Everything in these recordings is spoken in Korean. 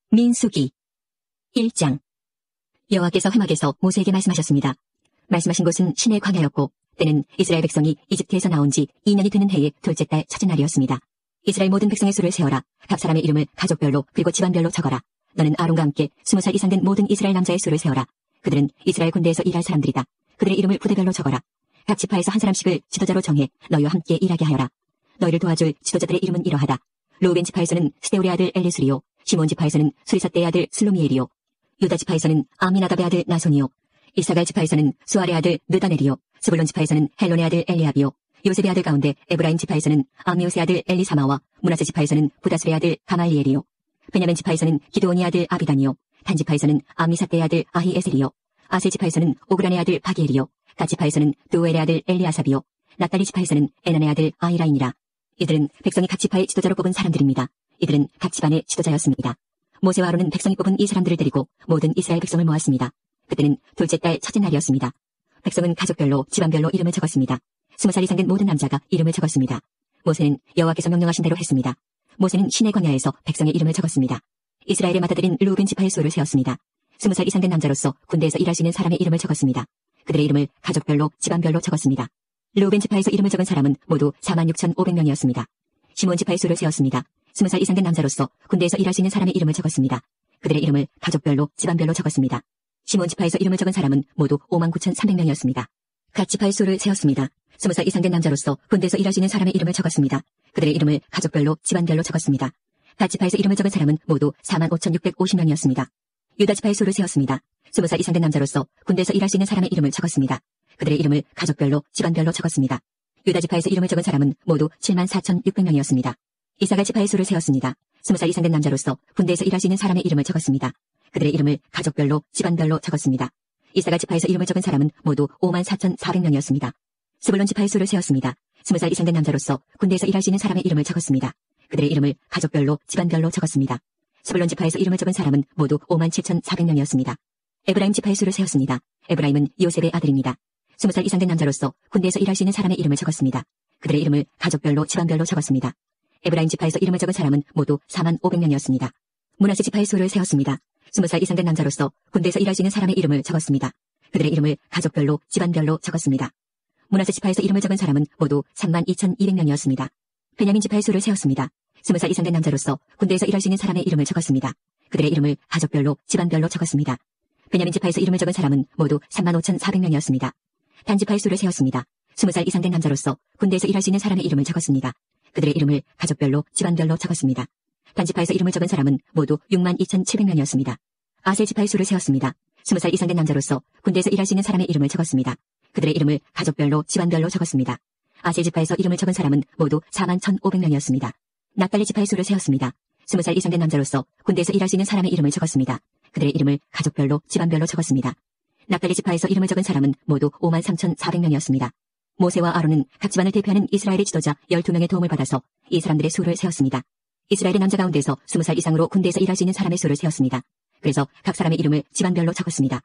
민수기 1장. 여호와께서 회막에서 모세에게 말씀하셨습니다. 말씀하신 곳은 시내 광야였고 때는 이스라엘 백성이 이집트에서 나온 지 2년이 되는 해의 둘째 달 첫째 날이었습니다. 이스라엘 모든 백성의 수를 세어라. 각 사람의 이름을 가족별로 그리고 집안별로 적어라. 너는 아론과 함께 20살 이상 된 모든 이스라엘 남자의 수를 세어라. 그들은 이스라엘 군대에서 일할 사람들이다. 그들의 이름을 부대별로 적어라. 각 지파에서 한 사람씩을 지도자로 정해 너희와 함께 일하게 하여라. 너희를 도와줄 지도자들의 이름은 이러하다. 루벤 지파에서는 스데울의 아들 엘리수리요. 시몬 지파에서는 수리삿대의 아들 슬로미엘이요. 유다 지파에서는 아미나답의 아들 나손이요. 이사갈 지파에서는 수알의 아들 느다넬이요. 스불론 지파에서는 헬론의 아들 엘리압이요. 요셉의 아들 가운데 에브라임 지파에서는 아미우스의 아들 엘리사마와 므낫세 지파에서는 부다술의 아들 가말리엘이요. 베냐민 지파에서는 기드온의 아들 아비단이요. 단 지파에서는 아미삿대의 아들 아히에셀이요. 아셀 지파에서는 오그란의 아들 바기엘이요. 갓 지파에서는 두엘의 아들 엘리아삽이요. 납달리 지파에서는 에난의 아들 아히라이니라. 이들은 백성이 각 지파의 지도자로 뽑은 사람들입니다. 이들은 각 집안의 지도자였습니다. 모세와 아론은 백성이 뽑은 이 사람들을 데리고 모든 이스라엘 백성을 모았습니다. 그때는 둘째 달 첫째 날이었습니다. 백성은 가족별로 집안별로 이름을 적었습니다. 20살 이상 된 모든 남자가 이름을 적었습니다. 모세는 여호와께서 명령하신 대로 했습니다. 모세는 시내 광야에서 백성의 이름을 적었습니다. 이스라엘에 맡아들인 루벤 지파의 수를 세었습니다. 20살 이상 된 남자로서 군대에서 일할 수 있는 사람의 이름을 적었습니다. 그들의 이름을 가족별로 집안별로 적었습니다. 루벤 지파에서 이름을 적은 사람은 모두 46,500명이었습니다. 시몬 지파의 수를 세웠습니다. 20살 이상 된 남자로서 군대에서 일할 수 있는 사람의 이름을 적었습니다. 그들의 이름을 가족별로 집안별로 적었습니다. 시몬 지파에서 이름을 적은 사람은 모두 59,300명이었습니다. 갓 지파의 수를 세웠습니다. 20살 이상 된 남자로서 군대에서 일할 수 있는 사람의 이름을 적었습니다. 그들의 이름을 가족별로 집안별로 적었습니다. 갓 지파에서 이름을 적은 사람은 모두 45,650명이었습니다. 유다 지파의 수를 세웠습니다. 20살 이상 된 남자로서 군대에서 일할 수 있는 사람의 이름을 적었습니다. 그들의 이름을 가족별로 집안별로 적었습니다. 유다 지파에서 이름을 적은 사람은 모두 74,600명이었습니다. 이사갈 지파의 수를 세웠습니다. 20살 이상 된 남자로서 군대에서 일할 수 있는 사람의 이름을 적었습니다. 그들의 이름을 가족별로 집안별로 적었습니다. 이사갈 지파에서 이름을 적은 사람은 모두 54,400명이었습니다. 스불론 지파의 수를 세웠습니다. 20살 이상 된 남자로서 군대에서 일할 수 있는 사람의 이름을 적었습니다. 그들의 이름을 가족별로 집안별로 적었습니다. 스불론 지파에서 이름을 적은 사람은 모두 57,400명이었습니다. 에브라임 지파의 수를 세웠습니다. 에브라임은 요셉의 아들입니다. 20살 이상 된 남자로서 군대에서 일할 수 있는 사람의 이름을 적었습니다. 그들의 이름을 가족별로 집안별로 적었습니다. 에브라임 지파에서 이름을 적은 사람은 모두 45,000명이었습니다. 므낫세 지파의 수를 세웠습니다. 20살 이상 된 남자로서 군대에서 일할 수 있는 사람의 이름을 적었습니다. 그들의 이름을 가족별로 집안별로 적었습니다. 므낫세 지파에서 이름을 적은 사람은 모두 32,200명이었습니다. 베냐민 지파의 수를 세웠습니다. 20살 이상 된 남자로서 군대에서 일할 수 있는 사람의 이름을 적었습니다. 그들의 이름을 가족별로 집안별로 적었습니다. 베냐민 지파에서 이름을 적은 사람은 모두 35,400명이었습니다. 단 지파의 수를 세웠습니다. 20살 이상 된 남자로서 군대에서 일할 수 있는 사람의 이름을 적었습니다. 그들의 이름을 가족별로 집안별로 적었습니다. 단 지파에서 이름을 적은 사람은 모두 62,700명이었습니다. 아셀 지파의 수를 세웠습니다. 20살 이상 된 남자로서 군대에서 일할 수 있는 사람의 이름을 적었습니다. 그들의 이름을 가족별로 집안별로 적었습니다. 아셀 지파에서 이름을 적은 사람은 모두 41,500명이었습니다. 납달리 지파의 수를 세웠습니다. 20살 이상 된 남자로서 군대에서 일할 수 있는 사람의 이름을 적었습니다. 그들의 이름을 가족별로 집안별로 적었습니다. 납달리 지파에서 이름을 적은 사람은 모두 53,400명이었습니다. 모세와 아론은 각 집안을 대표하는 이스라엘의 지도자 12명의 도움을 받아서 이 사람들의 수를 세웠습니다. 이스라엘의 남자 가운데서 20살 이상으로 군대에서 일할 수 있는 사람의 수를 세웠습니다. 그래서 각 사람의 이름을 집안별로 적었습니다.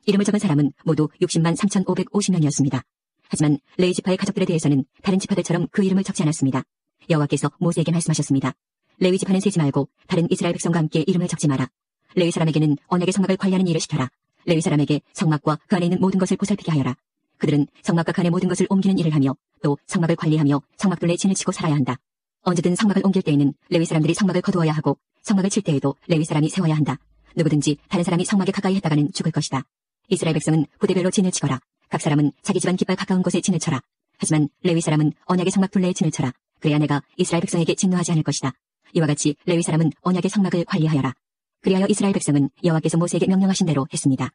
이름을 적은 사람은 모두 603,350명이었습니다. 하지만 레위 지파의 가족들에 대해서는 다른 지파들처럼 그 이름을 적지 않았습니다. 여호와께서 모세에게 말씀하셨습니다. 레위 지파는 세지 말고 다른 이스라엘 백성과 함께 이름을 적지 마라. 레위 사람에게는 언약의 성막을 관리하는 일을 시켜라. 레위 사람에게 성막과 그 안에 있는 모든 것을 보살피게 하여라. 그들은 성막과 그 안의 모든 것을 옮기는 일을 하며 또 성막을 관리하며 성막둘레에 진을 치고 살아야 한다. 언제든 성막을 옮길 때에는 레위 사람들이 성막을 거두어야 하고 성막을 칠 때에도 레위 사람이 세워야 한다. 누구든지 다른 사람이 성막에 가까이 했다가는 죽을 것이다. 이스라엘 백성은 부대별로 진을 치거라. 각 사람은 자기 집안 깃발 가까운 곳에 진을 쳐라. 하지만 레위 사람은 언약의 성막 둘레에 진을 쳐라. 그래야 내가 이스라엘 백성에게 진노하지 않을 것이다. 이와 같이 레위 사람은 언약의 성막을 관리하여라. 그리하여 이스라엘 백성은 여호와께서 모세에게 명령하신 대로 했습니다.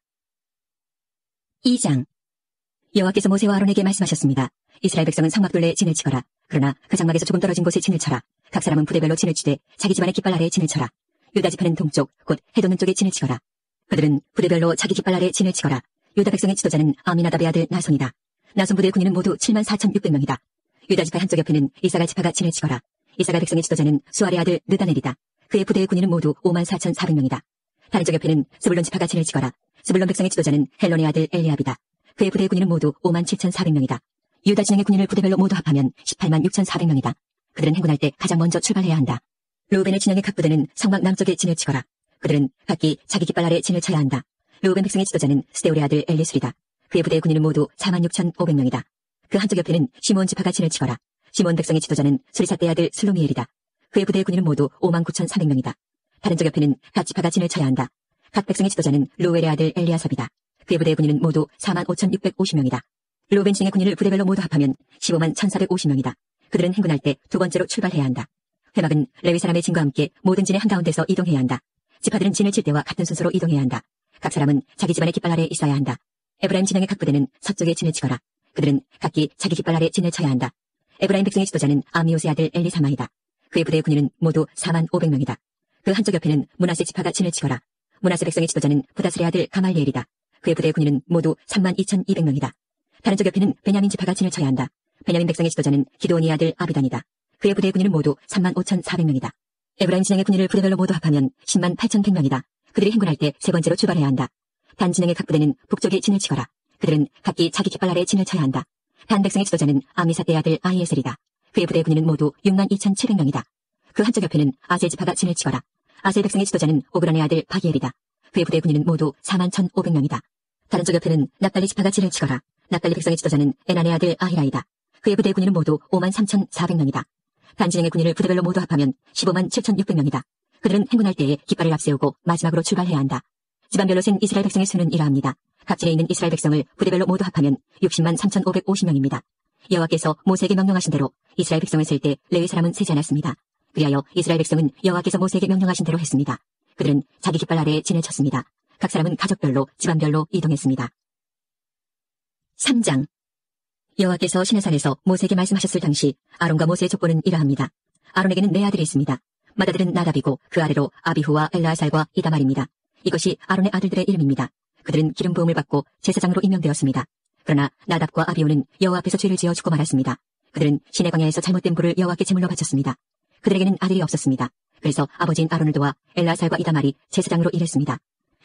2장. 여호와께서 모세와 아론에게 말씀하셨습니다. 이스라엘 백성은 성막둘레에 진을 치거라. 그러나 그 장막에서 조금 떨어진 곳에 진을 쳐라. 각 사람은 부대별로 진을 치되 자기 집안의 깃발 아래에 진을 쳐라. 유다 지파는 동쪽 곧 해돋는 쪽에 진을 치거라. 그들은 부대별로 자기 깃발 아래에 진을 치거라. 유다 백성의 지도자는 아미나답의 아들 나손이다. 나손 부대의 군인은 모두 74,600명이다. 유다 지파 한쪽 옆에는 이사갈 지파가 진을 치거라. 이사갈 백성의 지도자는 수알의 아들 느다넬이다. 그의 부대의 군인은 모두 54,400명이다. 다른 쪽 옆에는 스불론 지파가 진을 치거라. 스불론 백성의 지도자는 헬론의 아들 엘리압이다. 그의 부대의 군인은 모두 57,400명이다. 유다 진영의 군인을 부대별로 모두 합하면 186,400명이다. 그들은 행군할 때 가장 먼저 출발해야 한다. 루벤의 진영의 각 부대는 성막 남쪽에 진을 치거라. 그들은 각기 자기 깃발 아래 진을 쳐야 한다. 르우벤 백성의 지도자는 스데울의 아들 엘리술이다. 그의 부대 군인은 모두 46,500명이다. 그 한쪽 옆에는 시므온 지파가 진을 치거라. 시므온 백성의 지도자는 수리삿대의 아들 슬로미엘이다. 그의 부대 군인은 모두 59,300명이다. 다른 쪽 옆에는 각 지파가 진을 쳐야 한다. 각 백성의 지도자는 루엘의 아들 엘리아삽이다. 그의 부대 군인은 모두 45,650명이다. 르우벤 중의 군인을 부대별로 모두 합하면 151,450명이다. 그들은 행군할 때 두 번째로 출발해야 한다. 회막은 레위 사람의 진과 함께 모든 진의 한가운데서 이동해야 한다. 지파들은 진을 칠 때와 같은 순서로 이동해야 한다. 각 사람은 자기 집안의 깃발 아래 있어야 한다. 에브라임 진영의 각 부대는 서쪽에 진을 치거라. 그들은 각기 자기 깃발 아래 진을 쳐야 한다. 에브라임 백성의 지도자는 아미오스의 아들 엘리사마이다. 그의 부대의 군인은 모두 45,500명이다. 그 한쪽 옆에는 므낫세 지파가 진을 치거라. 므낫세 백성의 지도자는 부다스의 아들 가말리엘이다. 그의 부대의 군인은 모두 32,200명이다. 다른 쪽 옆에는 베냐민 지파가 진을 쳐야 한다. 베냐민 백성의 지도자는 기드온의 아들 아비단이다. 그의 부대의 군인은 모두 35,400명이다. 에브라임 진영의 군인을 부대별로 모두 합하면 108,100명이다. 그들이 행군할 때 세 번째로 출발해야 한다. 단 진영의 각 부대는 북쪽에 진을 치거라. 그들은 각기 자기 깃발 아래 진을 쳐야 한다. 단 백성의 지도자는 아미사대의 아들 아이에셀이다. 그의 부대의 군인은 모두 62,700명이다. 그 한쪽 옆에는 아셀 지파가 진을 치거라. 아셀 백성의 지도자는 오그란의 아들 바기엘이다. 그의 부대의 군인은 모두 41,500명이다. 다른 쪽 옆에는 납달리 지파가 진을 치거라. 납달리 백성의 지도자는 에난의 아들 아히라이다. 그의 부대의 군인은 모두 53,400명이다. 단진영의 군인을 부대별로 모두 합하면 157,600명이다. 그들은 행군할 때에 깃발을 앞세우고 마지막으로 출발해야 한다. 집안별로 센 이스라엘 백성의 수는 이러합니다. 각지에 있는 이스라엘 백성을 부대별로 모두 합하면 603,550명입니다. 여호와께서 모세에게 명령하신 대로 이스라엘 백성을 셀 때 레위 사람은 세지 않았습니다. 그리하여 이스라엘 백성은 여호와께서 모세에게 명령하신 대로 했습니다. 그들은 자기 깃발 아래에 진을 쳤습니다. 각 사람은 가족별로 집안별로 이동했습니다. 3장 여호와께서 시내산에서 모세에게 말씀하셨을 당시 아론과 모세의 족보는 이러합니다. 아론에게는 네 아들이 있습니다. 맏아들은 나답이고 그 아래로 아비후와 엘라아살과 이다말입니다. 이것이 아론의 아들들의 이름입니다. 그들은 기름 부음을 받고 제사장으로 임명되었습니다. 그러나 나답과 아비후는 여호와 앞에서 죄를 지어 죽고 말았습니다. 그들은 시내 광야에서 잘못된 불을 여호와께 제물로 바쳤습니다. 그들에게는 아들이 없었습니다. 그래서 아버지인 아론을 도와 엘라아살과 이다말이 제사장으로 일했습니다.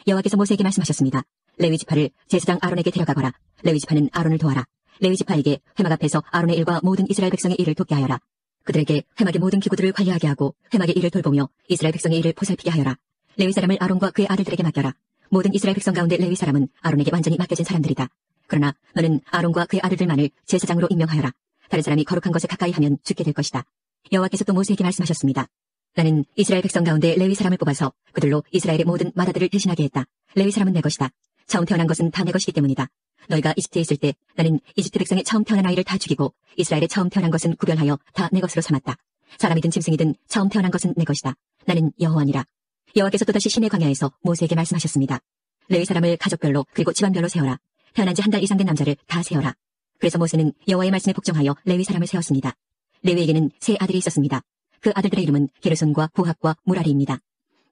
여호와께서 모세에게 말씀하셨습니다. 레위 지파를 제사장 아론에게 데려가거라. 레위 지파는 아론을 도와라. 레위 지파에게 회막 앞에서 아론의 일과 모든 이스라엘 백성의 일을 돕게 하여라. 그들에게 회막의 모든 기구들을 관리하게 하고 회막의 일을 돌보며 이스라엘 백성의 일을 보살피게 하여라. 레위 사람을 아론과 그의 아들들에게 맡겨라. 모든 이스라엘 백성 가운데 레위 사람은 아론에게 완전히 맡겨진 사람들이다. 그러나 너는 아론과 그의 아들들만을 제사장으로 임명하여라. 다른 사람이 거룩한 것을 가까이 하면 죽게 될 것이다. 여호와께서 또 모세에게 말씀하셨습니다. 나는 이스라엘 백성 가운데 레위 사람을 뽑아서 그들로 이스라엘의 모든 맏아들을 대신하게 했다. 레위 사람은 내 것이다. 처음 태어난 것은 다 내 것이기 때문이다. 너희가 이집트에 있을 때 나는 이집트 백성의 처음 태어난 아이를 다 죽이고 이스라엘의 처음 태어난 것은 구별하여 다 내 것으로 삼았다. 사람이든 짐승이든 처음 태어난 것은 내 것이다. 나는 여호와니라. 여호와께서 또다시 시내 광야에서 모세에게 말씀하셨습니다. 레위 사람을 가족별로 그리고 집안별로 세워라. 태어난 지 한 달 이상 된 남자를 다 세워라. 그래서 모세는 여호와의 말씀에 복종하여 레위 사람을 세웠습니다. 레위에게는 세 아들이 있었습니다. 그 아들들의 이름은 게르손과 고핫과 무라리입니다.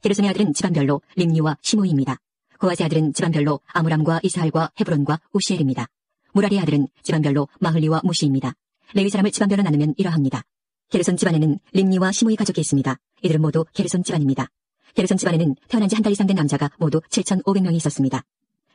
게르손의 아들은 집안별로 림니와 시므이입니다. 고핫의 아들은 집안별로 아므람과 이스할과 헤브론과 우시엘입니다. 무라리의 아들은 집안별로 마흘리와 무시입니다. 레위 사람을 집안별로 나누면 이러합니다. 게르손 집안에는 림니와 시므이 가족이 있습니다. 이들은 모두 게르손 집안입니다. 게르손 집안에는 태어난 지 한 달 이상 된 남자가 모두 7,500명이 있었습니다.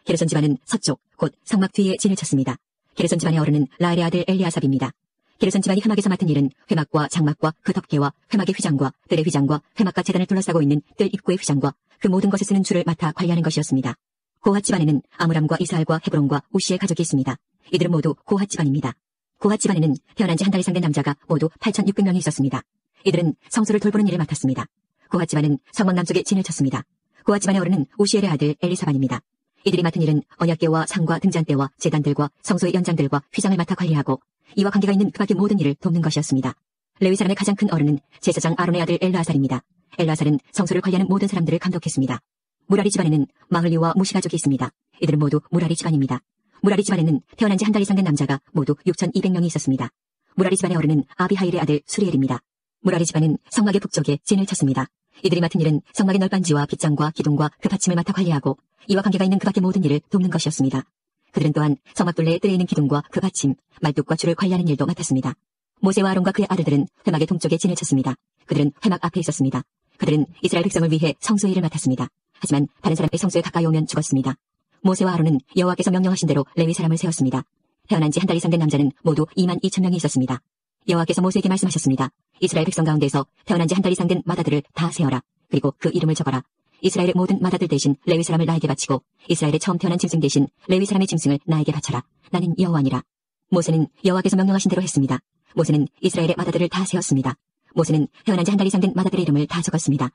게르손 집안은 서쪽 곧 성막 뒤에 진을 쳤습니다. 게르손 집안의 어른은 라엘의 아들 엘리아삽입니다. 게르손 집안이 회막에서 맡은 일은 회막과 장막과 그 덮개와 회막의 휘장과 뜰의 휘장과 회막과 제단을 둘러싸고 있는 뜰 입구의 휘장과 그 모든 것을 쓰는 줄을 맡아 관리하는 것이었습니다. 고핫 집안에는 아므람과 이스할과 헤브론과 우시의 가족이 있습니다. 이들은 모두 고핫 집안입니다. 고핫 집안에는 태어난 지 한 달 이상 된 남자가 모두 8,600명이 있었습니다. 이들은 성소를 돌보는 일을 맡았습니다. 고핫 집안은 성막 남쪽에 진을 쳤습니다. 고핫 집안의 어른은 우시엘의 아들 엘리사반입니다. 이들이 맡은 일은 언약궤와 상과 등잔대와 제단들과 성소의 연장들과 휘장을 맡아 관리하고 이와 관계가 있는 그 밖의 모든 일을 돕는 것이었습니다. 레위 사람의 가장 큰 어른은 제사장 아론의 아들 엘라아살입니다. 엘라아살은 성소를 관리하는 모든 사람들을 감독했습니다. 무라리 집안에는 마흘리와 무시 가족이 있습니다. 이들은 모두 무라리 집안입니다. 무라리 집안에는 태어난 지 한 달 이상 된 남자가 모두 6,200명이 있었습니다. 무라리 집안의 어른은 아비하일의 아들 수리엘입니다. 무라리 집안은 성막의 북쪽에 진을 쳤습니다. 이들이 맡은 일은 성막의 널빤지와 빗장과 기둥과 그 받침을 맡아 관리하고 이와 관계가 있는 그 밖의 모든 일을 돕는 것이었습니다. 그들은 또한 성막 둘레에 뜰에 있는 기둥과 그 받침, 말뚝과 줄을 관리하는 일도 맡았습니다. 모세와 아론과 그의 아들들은 회막의 동쪽에 진을 쳤습니다. 그들은 회막 앞에 있었습니다. 그들은 이스라엘 백성을 위해 성소의 일을 맡았습니다. 하지만 다른 사람의 성소에 가까이 오면 죽었습니다. 모세와 아론은 여호와께서 명령하신 대로 레위 사람을 세웠습니다. 태어난 지 한 달 이상 된 남자는 모두 22,000명이 있었습니다. 여호와께서 모세에게 말씀하셨습니다. 이스라엘 백성 가운데서 태어난 지 한 달 이상 된 맏아들을 다 세어라. 그리고 그 이름을 적어라. 이스라엘의 모든 맏아들 대신 레위 사람을 나에게 바치고 이스라엘의 처음 태어난 짐승 대신 레위 사람의 짐승을 나에게 바쳐라. 나는 여호와니라. 모세는 여호와께서 명령하신 대로 했습니다. 모세는 이스라엘의 맏아들을 다 세었습니다. 모세는 태어난 지 한 달 이상 된 맏아들의 이름을 다 적었습니다.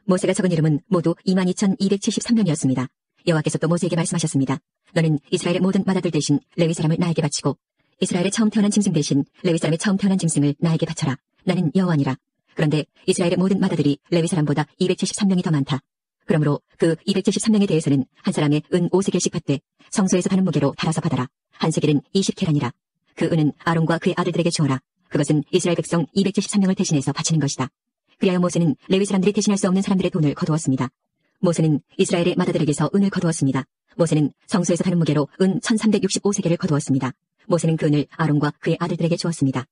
모세가 적은 이름은 모두 22,273명이었습니다. 여호와께서 또 모세에게 말씀하셨습니다. 너는 이스라엘의 모든 맏아들 대신 레위 사람을 나에게 바치고 이스라엘의 처음 태어난 짐승 대신 레위 사람의 처음 태어난 짐승을 나에게 바쳐라. 나는 여호와니라. 그런데 이스라엘의 모든 맏아들이 레위 사람보다 273명이 더 많다. 그러므로 그 273명에 대해서는 한 사람의 은 5세겔씩 받되 성소에서 가는 무게로 달아서 받아라. 한 세겔은 20계란이라. 그 은은 아론과 그의 아들들에게 주어라. 그것은 이스라엘 백성 273명을 대신해서 바치는 것이다. 그리하여 모세는 레위 사람들이 대신할 수 없는 사람들의 돈을 거두었습니다. 모세는 이스라엘의 맏아들에게서 은을 거두었습니다. 모세는 성소에서 다는 무게로 은 1365세겔을 거두었습니다. 모세는 그 은을 아론과 그의 아들들에게 주었습니다.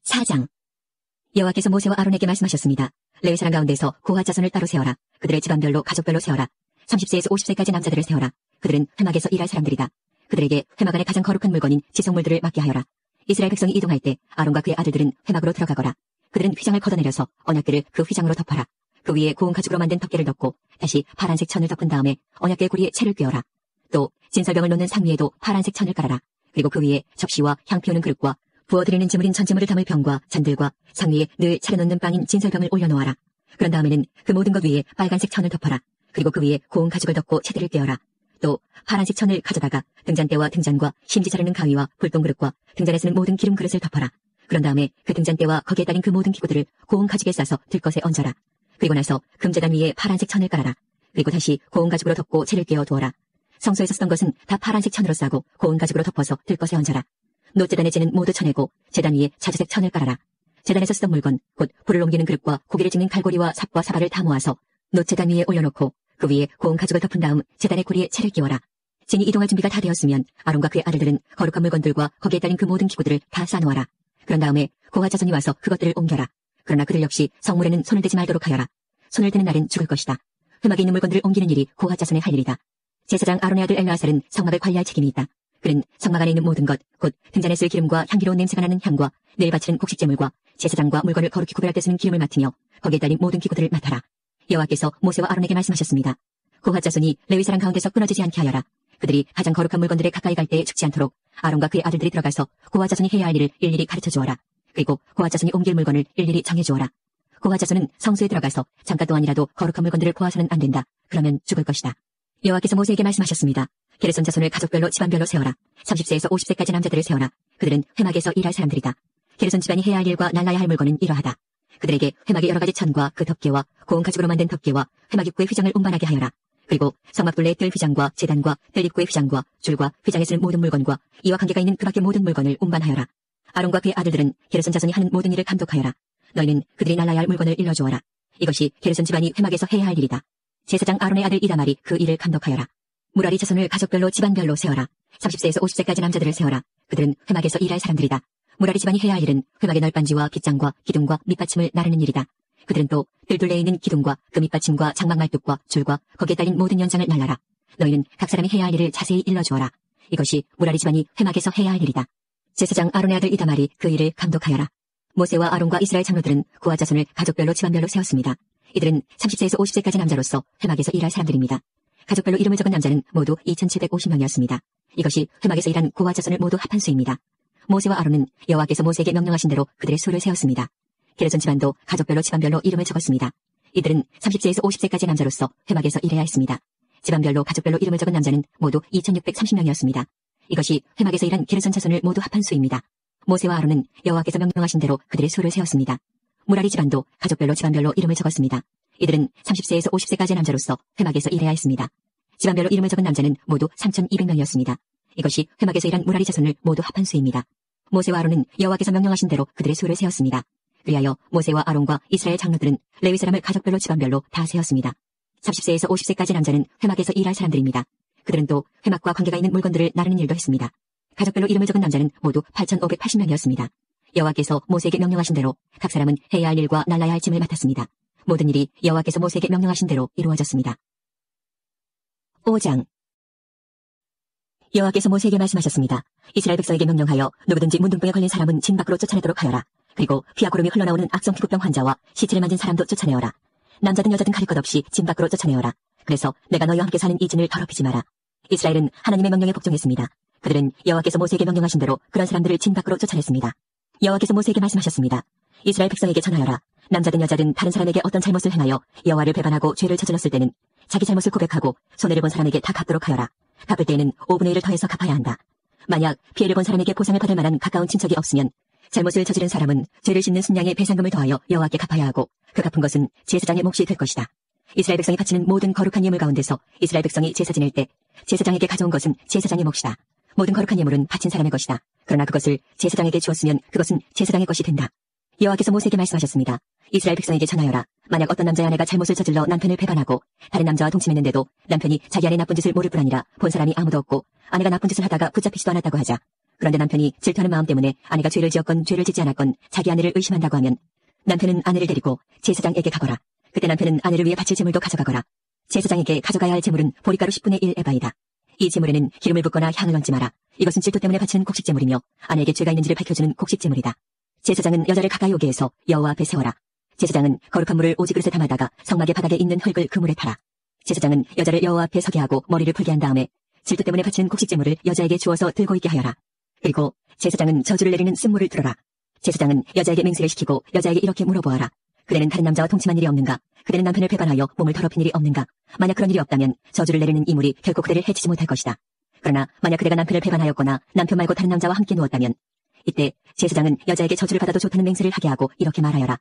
4장. 여호와께서 모세와 아론에게 말씀하셨습니다. 레위 사람 가운데서 고핫 자손을 따로 세워라. 그들의 집안별로 가족별로 세워라. 30세에서 50세까지 남자들을 세워라. 그들은 회막에서 일할 사람들이다. 그들에게 회막 안에 가장 거룩한 물건인 지성물들을 맡게 하여라. 이스라엘 백성이 이동할 때 아론과 그의 아들들은 회막으로 들어가거라. 그들은 휘장을 걷어내려서 언약궤를 그 휘장으로 덮어라. 그 위에 고운 가죽으로 만든 덮개를 덮고 다시 파란색 천을 덮은 다음에 언약궤 고리에 채를 꿰어라. 또 진설병을 놓는 상 위에도 파란색 천을 깔아라. 그리고 그 위에 접시와 향 피우는 그릇과 부어드리는 제물인 전제물을 담을 병과 잔들과 상 위에 늘 차려놓는 빵인 진설병을 올려놓아라. 그런 다음에는 그 모든 것 위에 빨간색 천을 덮어라. 그리고 그 위에 고운 가죽을 덮고 채들을 꿰어라. 또 파란색 천을 가져다가 등잔대와 등잔과 심지 자르는 가위와 불똥 그릇과 등잔에 쓰는 모든 기름 그릇을 덮어라. 그런 다음에 그 등잔대와 거기에 달린 그 모든 기구들을 고운 가죽에 싸서 들것에 얹어라. 그리고 나서 금제단 위에 파란색 천을 깔아라. 그리고 다시 고운 가죽으로 덮고 채를 꿰어 두어라. 성소에서 쓰던 것은 다 파란색 천으로 싸고 고운 가죽으로 덮어서 들것에 얹어라. 놋제단의 재는 모두 쳐내고 제단 위에 자주색 천을 깔아라. 제단에서 쓰던 물건 곧 불을 옮기는 그릇과 고기를 찍는 갈고리와 삽과 사발을 다 모아서 놋제단 위에 올려놓고 그 위에 고운 가죽을 덮은 다음 제단의 고리에 채를 끼워라. 진이 이동할 준비가 다 되었으면 아론과 그의 아들들은 거룩한 물건들과 거기에 달린 그 모든 기구들을 다 쌓아놓아라. 그런 다음에 고핫 자손이 와서 그것들을 옮겨라. 그러나 그들 역시 성물에는 손을 대지 말도록 하여라. 손을 대는 날은 죽을 것이다. 회막에 있는 물건들을 옮기는 일이 고핫 자손의 할 일이다. 제사장 아론의 아들 엘르아살은 성막을 관리할 책임이 있다. 그는 성막 안에 있는 모든 것, 곧 등잔에 쓸 기름과 향기로운 냄새가 나는 향과 내일 바치는 곡식제물과 제사장과 물건을 거룩히 구별할 때 쓰는 기름을 맡으며 거기에 달린 모든 기구들을 맡아라. 여호와께서 모세와 아론에게 말씀하셨습니다. 고핫 자손이 레위 사람 가운데서 끊어지지 않게 하여라. 그들이 가장 거룩한 물건들에 가까이 갈 때에 죽지 않도록 아론과 그의 아들들이 들어가서 고핫 자손이 해야 할 일을 일일이 가르쳐 주어라. 그리고 고핫 자손이 옮길 물건을 일일이 정해 주어라. 고핫 자손은 성소에 들어가서 잠깐 동안이라도 거룩한 물건들을 보아서는 안 된다. 그러면 죽을 것이다. 여호와께서 모세에게 말씀하셨습니다. 게르손 자손을 가족별로 집안별로 세워라. 30세에서 50세까지 남자들을 세워라. 그들은 회막에서 일할 사람들이다. 게르손 집안이 해야 할 일과 날라야 할 물건은 이러하다. 그들에게 회막의 여러 가지 천과 그 덮개와 고운 가죽으로 만든 덮개와 회막 입구의 휘장을 운반하게 하여라. 그리고 성막 둘레의 뜰 휘장과 제단과 뜰 입구의 휘장과 줄과 휘장에 쓰는 모든 물건과 이와 관계가 있는 그 밖의 모든 물건을 운반하여라. 아론과 그의 아들들은 게르손 자손이 하는 모든 일을 감독하여라. 너희는 그들이 날라야 할 물건을 일러주어라. 이것이 게르손 집안이 회막에서 해야 할 일이다. 제사장 아론의 아들 이다말이 그 일을 감독하여라. 무라리 자손을 가족별로 집안별로 세워라. 30세에서 50세까지 남자들을 세워라. 그들은 회막에서 일할 사람들이다. 무라리 집안이 해야 할 일은 회막의 널빤지와 빗장과 기둥과 밑받침을 나르는 일이다. 그들은 또 뜰둘레에 있는 기둥과 그 밑받침과 장막 말뚝과 줄과 거기에 달린 모든 연장을 날라라. 너희는 각 사람이 해야 할 일을 자세히 일러주어라. 이것이 무라리 집안이 회막에서 해야 할 일이다. 제사장 아론의 아들 이다말이 그 일을 감독하여라. 모세와 아론과 이스라엘 장로들은 고핫 자손을 가족별로 집안별로 세웠습니다. 이들은 30세에서 50세까지 남자로서 회막에서 일할 사람들입니다. 가족별로 이름을 적은 남자는 모두 2,750명이었습니다. 이것이 회막에서 일한 고핫 자손을 모두 합한 수입니다. 모세와 아론은 여호와께서 모세에게 명령하신 대로 그들의 수를 세웠습니다. 게르손 집안도 가족별로 집안별로 이름을 적었습니다. 이들은 30세에서 50세까지 남자로서 회막에서 일해야 했습니다. 집안별로 가족별로 이름을 적은 남자는 모두 2,630명이었습니다. 이것이 회막에서 일한 게르손 자손을 모두 합한 수입니다. 모세와 아론은 여호와께서 명령하신 대로 그들의 수를 세웠습니다. 무라리 집안도 가족별로 집안별로 이름을 적었습니다. 이들은 30세에서 50세까지 남자로서 회막에서 일해야 했습니다. 집안별로 이름을 적은 남자는 모두 3,200명이었습니다. 이것이 회막에서 일한 무라리 자손을 모두 합한 수입니다. 모세와 아론은 여호와께서 명령하신 대로 그들의 수를 세웠습니다. 그리하여 모세와 아론과 이스라엘 장로들은 레위 사람을 가족별로 집안별로 다 세웠습니다. 30세에서 50세까지 남자는 회막에서 일할 사람들입니다. 그들은 또 회막과 관계가 있는 물건들을 나르는 일도 했습니다. 가족별로 이름을 적은 남자는 모두 8,580명이었습니다. 여호와께서 모세에게 명령하신 대로 각 사람은 해야 할 일과 날라야 할 짐을 맡았습니다. 모든 일이 여호와께서 모세에게 명령하신 대로 이루어졌습니다. 5장. 여호와께서 모세에게 말씀하셨습니다. 이스라엘 백성에게 명령하여 누구든지 문둥병에 걸린 사람은 진 밖으로 쫓아내도록 하여라. 그리고 피와 고름이 흘러나오는 악성 피부병 환자와 시체를 만진 사람도 쫓아내어라. 남자든 여자든 가릴 것 없이 진 밖으로 쫓아내어라. 그래서 내가 너희와 함께 사는 이 진을 더럽히지 마라. 이스라엘은 하나님의 명령에 복종했습니다. 그들은 여호와께서 모세에게 명령하신 대로 그런 사람들을 진 밖으로 쫓아냈습니다. 여호와께서 모세에게 말씀하셨습니다. 이스라엘 백성에게 전하여라. 남자든 여자든 다른 사람에게 어떤 잘못을 행하여 여호와를 배반하고 죄를 저질렀을 때는 자기 잘못을 고백하고 손해를 본 사람에게 다 갚도록 하여라. 갚을 때에는 5분의 1을 더해서 갚아야 한다. 만약 피해를 본 사람에게 보상을 받을 만한 가까운 친척이 없으면 잘못을 저지른 사람은 죄를 씻는 순양의 배상금을 더하여 여호와께 갚아야 하고 그 갚은 것은 제사장의 몫이 될 것이다. 이스라엘 백성이 바치는 모든 거룩한 예물 가운데서 이스라엘 백성이 제사 지낼 때 제사장에게 가져온 것은 제사장의 몫이다. 모든 거룩한 예물은 바친 사람의 것이다. 그러나 그것을 제사장에게 주었으면 그것은 제사장의 것이 된다. 여호와께서 모세에게 말씀하셨습니다. 이스라엘 백성에게 전하여라. 만약 어떤 남자의 아내가 잘못을 저질러 남편을 배반하고 다른 남자와 동침했는데도 남편이 자기 아내 나쁜 짓을 모를 뿐 아니라 본 사람이 아무도 없고 아내가 나쁜 짓을 하다가 붙잡히지도 않았다고 하자. 그런데 남편이 질투하는 마음 때문에 아내가 죄를 지었건 죄를 짓지 않았건 자기 아내를 의심한다고 하면 남편은 아내를 데리고 제사장에게 가거라. 그때 남편은 아내를 위해 바칠 제물도 가져가거라. 제사장에게 가져가야 할 제물은 보리가루 10분의 1 에바이다. 이 제물에는 기름을 붓거나 향을 얹지 마라. 이것은 질투 때문에 바치는 곡식 제물이며 아내에게 죄가 있는지를 밝혀주는 곡식 제물이다. 제사장은 여자를 가까이 오게 해서 여호와 앞에 세워라. 제사장은 거룩한 물을 오지 그릇에 담아다가 성막의 바닥에 있는 흙을 그 물에 타라. 제사장은 여자를 여호와 앞에 서게 하고 머리를 풀게 한 다음에 질투 때문에 바치는 곡식 제물을 여자에게 주어서 들고 있게 하여라. 그리고 제사장은 저주를 내리는 쓴물을 들어라. 제사장은 여자에게 맹세를 시키고 여자에게 이렇게 물어보아라. 그대는 다른 남자와 동침한 일이 없는가? 그대는 남편을 배반하여 몸을 더럽힌 일이 없는가? 만약 그런 일이 없다면 저주를 내리는 이 물이 결코 그대를 해치지 못할 것이다. 그러나 만약 그대가 남편을 배반하였거나 남편 말고 다른 남자와 함께 누웠다면 이때 제사장은 여자에게 저주를 받아도 좋다는 맹세를 하게 하고 이렇게 말하여라.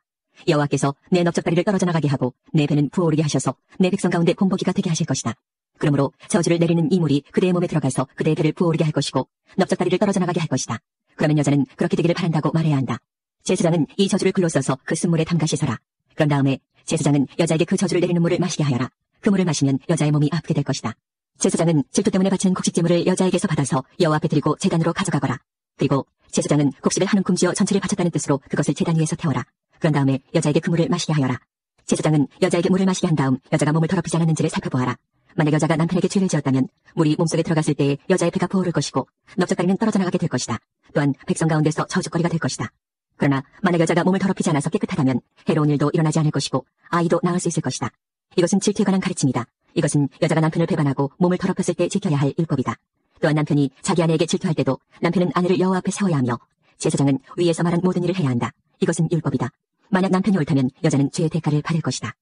여호와께서 내 넓적다리를 떨어져 나가게 하고 내 배는 부어오르게 하셔서 내 백성 가운데 본보기가 되게 하실 것이다. 그러므로 저주를 내리는 이 물이 그대의 몸에 들어가서 그대의 배를 부어오르게 할 것이고 넓적다리를 떨어져 나가게 할 것이다. 그러면 여자는 그렇게 되기를 바란다고 말해야 한다. 제사장은 이 저주를 글로 써서 그 쓴물에 담가 씻어라. 그런 다음에 제사장은 여자에게 그 저주를 내리는 물을 마시게 하여라. 그 물을 마시면 여자의 몸이 아프게 될 것이다. 제사장은 질투 때문에 바치는 곡식제물을 여자에게서 받아서 여호와 앞에 드리고 제단으로 가져가거라. 그리고 제사장은 곡식을 한 움큼 쥐어 전체를 바쳤다는 뜻으로 그것을 제단 위에서 태워라. 그런 다음에 여자에게 그 물을 마시게 하여라. 제사장은 여자에게 물을 마시게 한 다음 여자가 몸을 더럽히지 않았는지를 살펴보아라. 만약 여자가 남편에게 죄를 지었다면 물이 몸속에 들어갔을 때에 여자의 배가 부어오를 것이고 넓적다리는 떨어져 나가게 될 것이다. 또한 백성 가운데서 저주거리가 될 것이다. 그러나 만약 여자가 몸을 더럽히지 않아서 깨끗하다면 해로운 일도 일어나지 않을 것이고 아이도 낳을 수 있을 것이다. 이것은 질투에 관한 가르침이다. 이것은 여자가 남편을 배반하고 몸을 더럽혔을 때 지켜야 할 율법이다. 또한 남편이 자기 아내에게 질투할 때도 남편은 아내를 여호와 앞에 세워야 하며 제사장은 위에서 말한 모든 일을 해야 한다. 이것은 율법이다. 만약 남편이 옳다면 여자는 죄의 대가를 받을 것이다.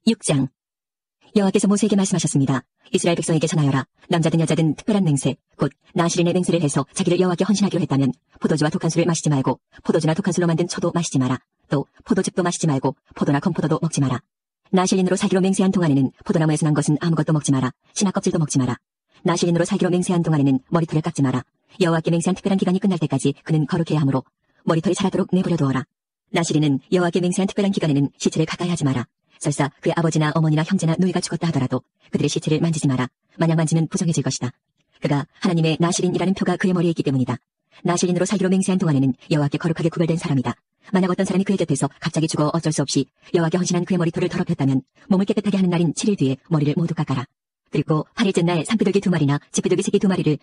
6장 여호와께서 모세에게 말씀하셨습니다. 이스라엘 백성에게 전하여라. 남자든 여자든 특별한 맹세, 곧 나실인의 맹세를 해서 자기를 여호와께 헌신하기로 했다면 포도주와 독한 술을 마시지 말고 포도주나 독한 술로 만든 초도 마시지 마라. 또 포도즙도 마시지 말고 포도나 건포도도 먹지 마라. 나실인으로 살기로 맹세한 동안에는 포도나무에서 난 것은 아무것도 먹지 마라. 신화 껍질도 먹지 마라. 나실인으로 살기로 맹세한 동안에는 머리털을 깎지 마라. 여호와께 맹세한 특별한 기간이 끝날 때까지 그는 거룩해야 하므로 머리털이 자라도록 내버려 두어라. 나실인은 여호와께 맹세한 특별한 기간에는 시체를 가까이 하지 마라. 설사 그의 아버지나 어머니나 형제나 누이가 죽었다 하더라도 그들의 시체를 만지지 마라. 만약 만지면 부정해질 것이다. 그가 하나님의 나실인이라는 표가 그의 머리에 있기 때문이다. 나실인으로 살기로 맹세한 동안에는 여호와께 거룩하게 구별된 사람이다. 만약 어떤 사람이 그의 곁에서 갑자기 죽어 어쩔 수 없이 여호와께 헌신한 그의 머리털을 더럽혔다면 몸을 깨끗하게 하는 날인 7일 뒤에 머리를 모두 깎아라. 그리고 8일째 날 산비둘기 2마리나 집비둘기 새끼 2마리를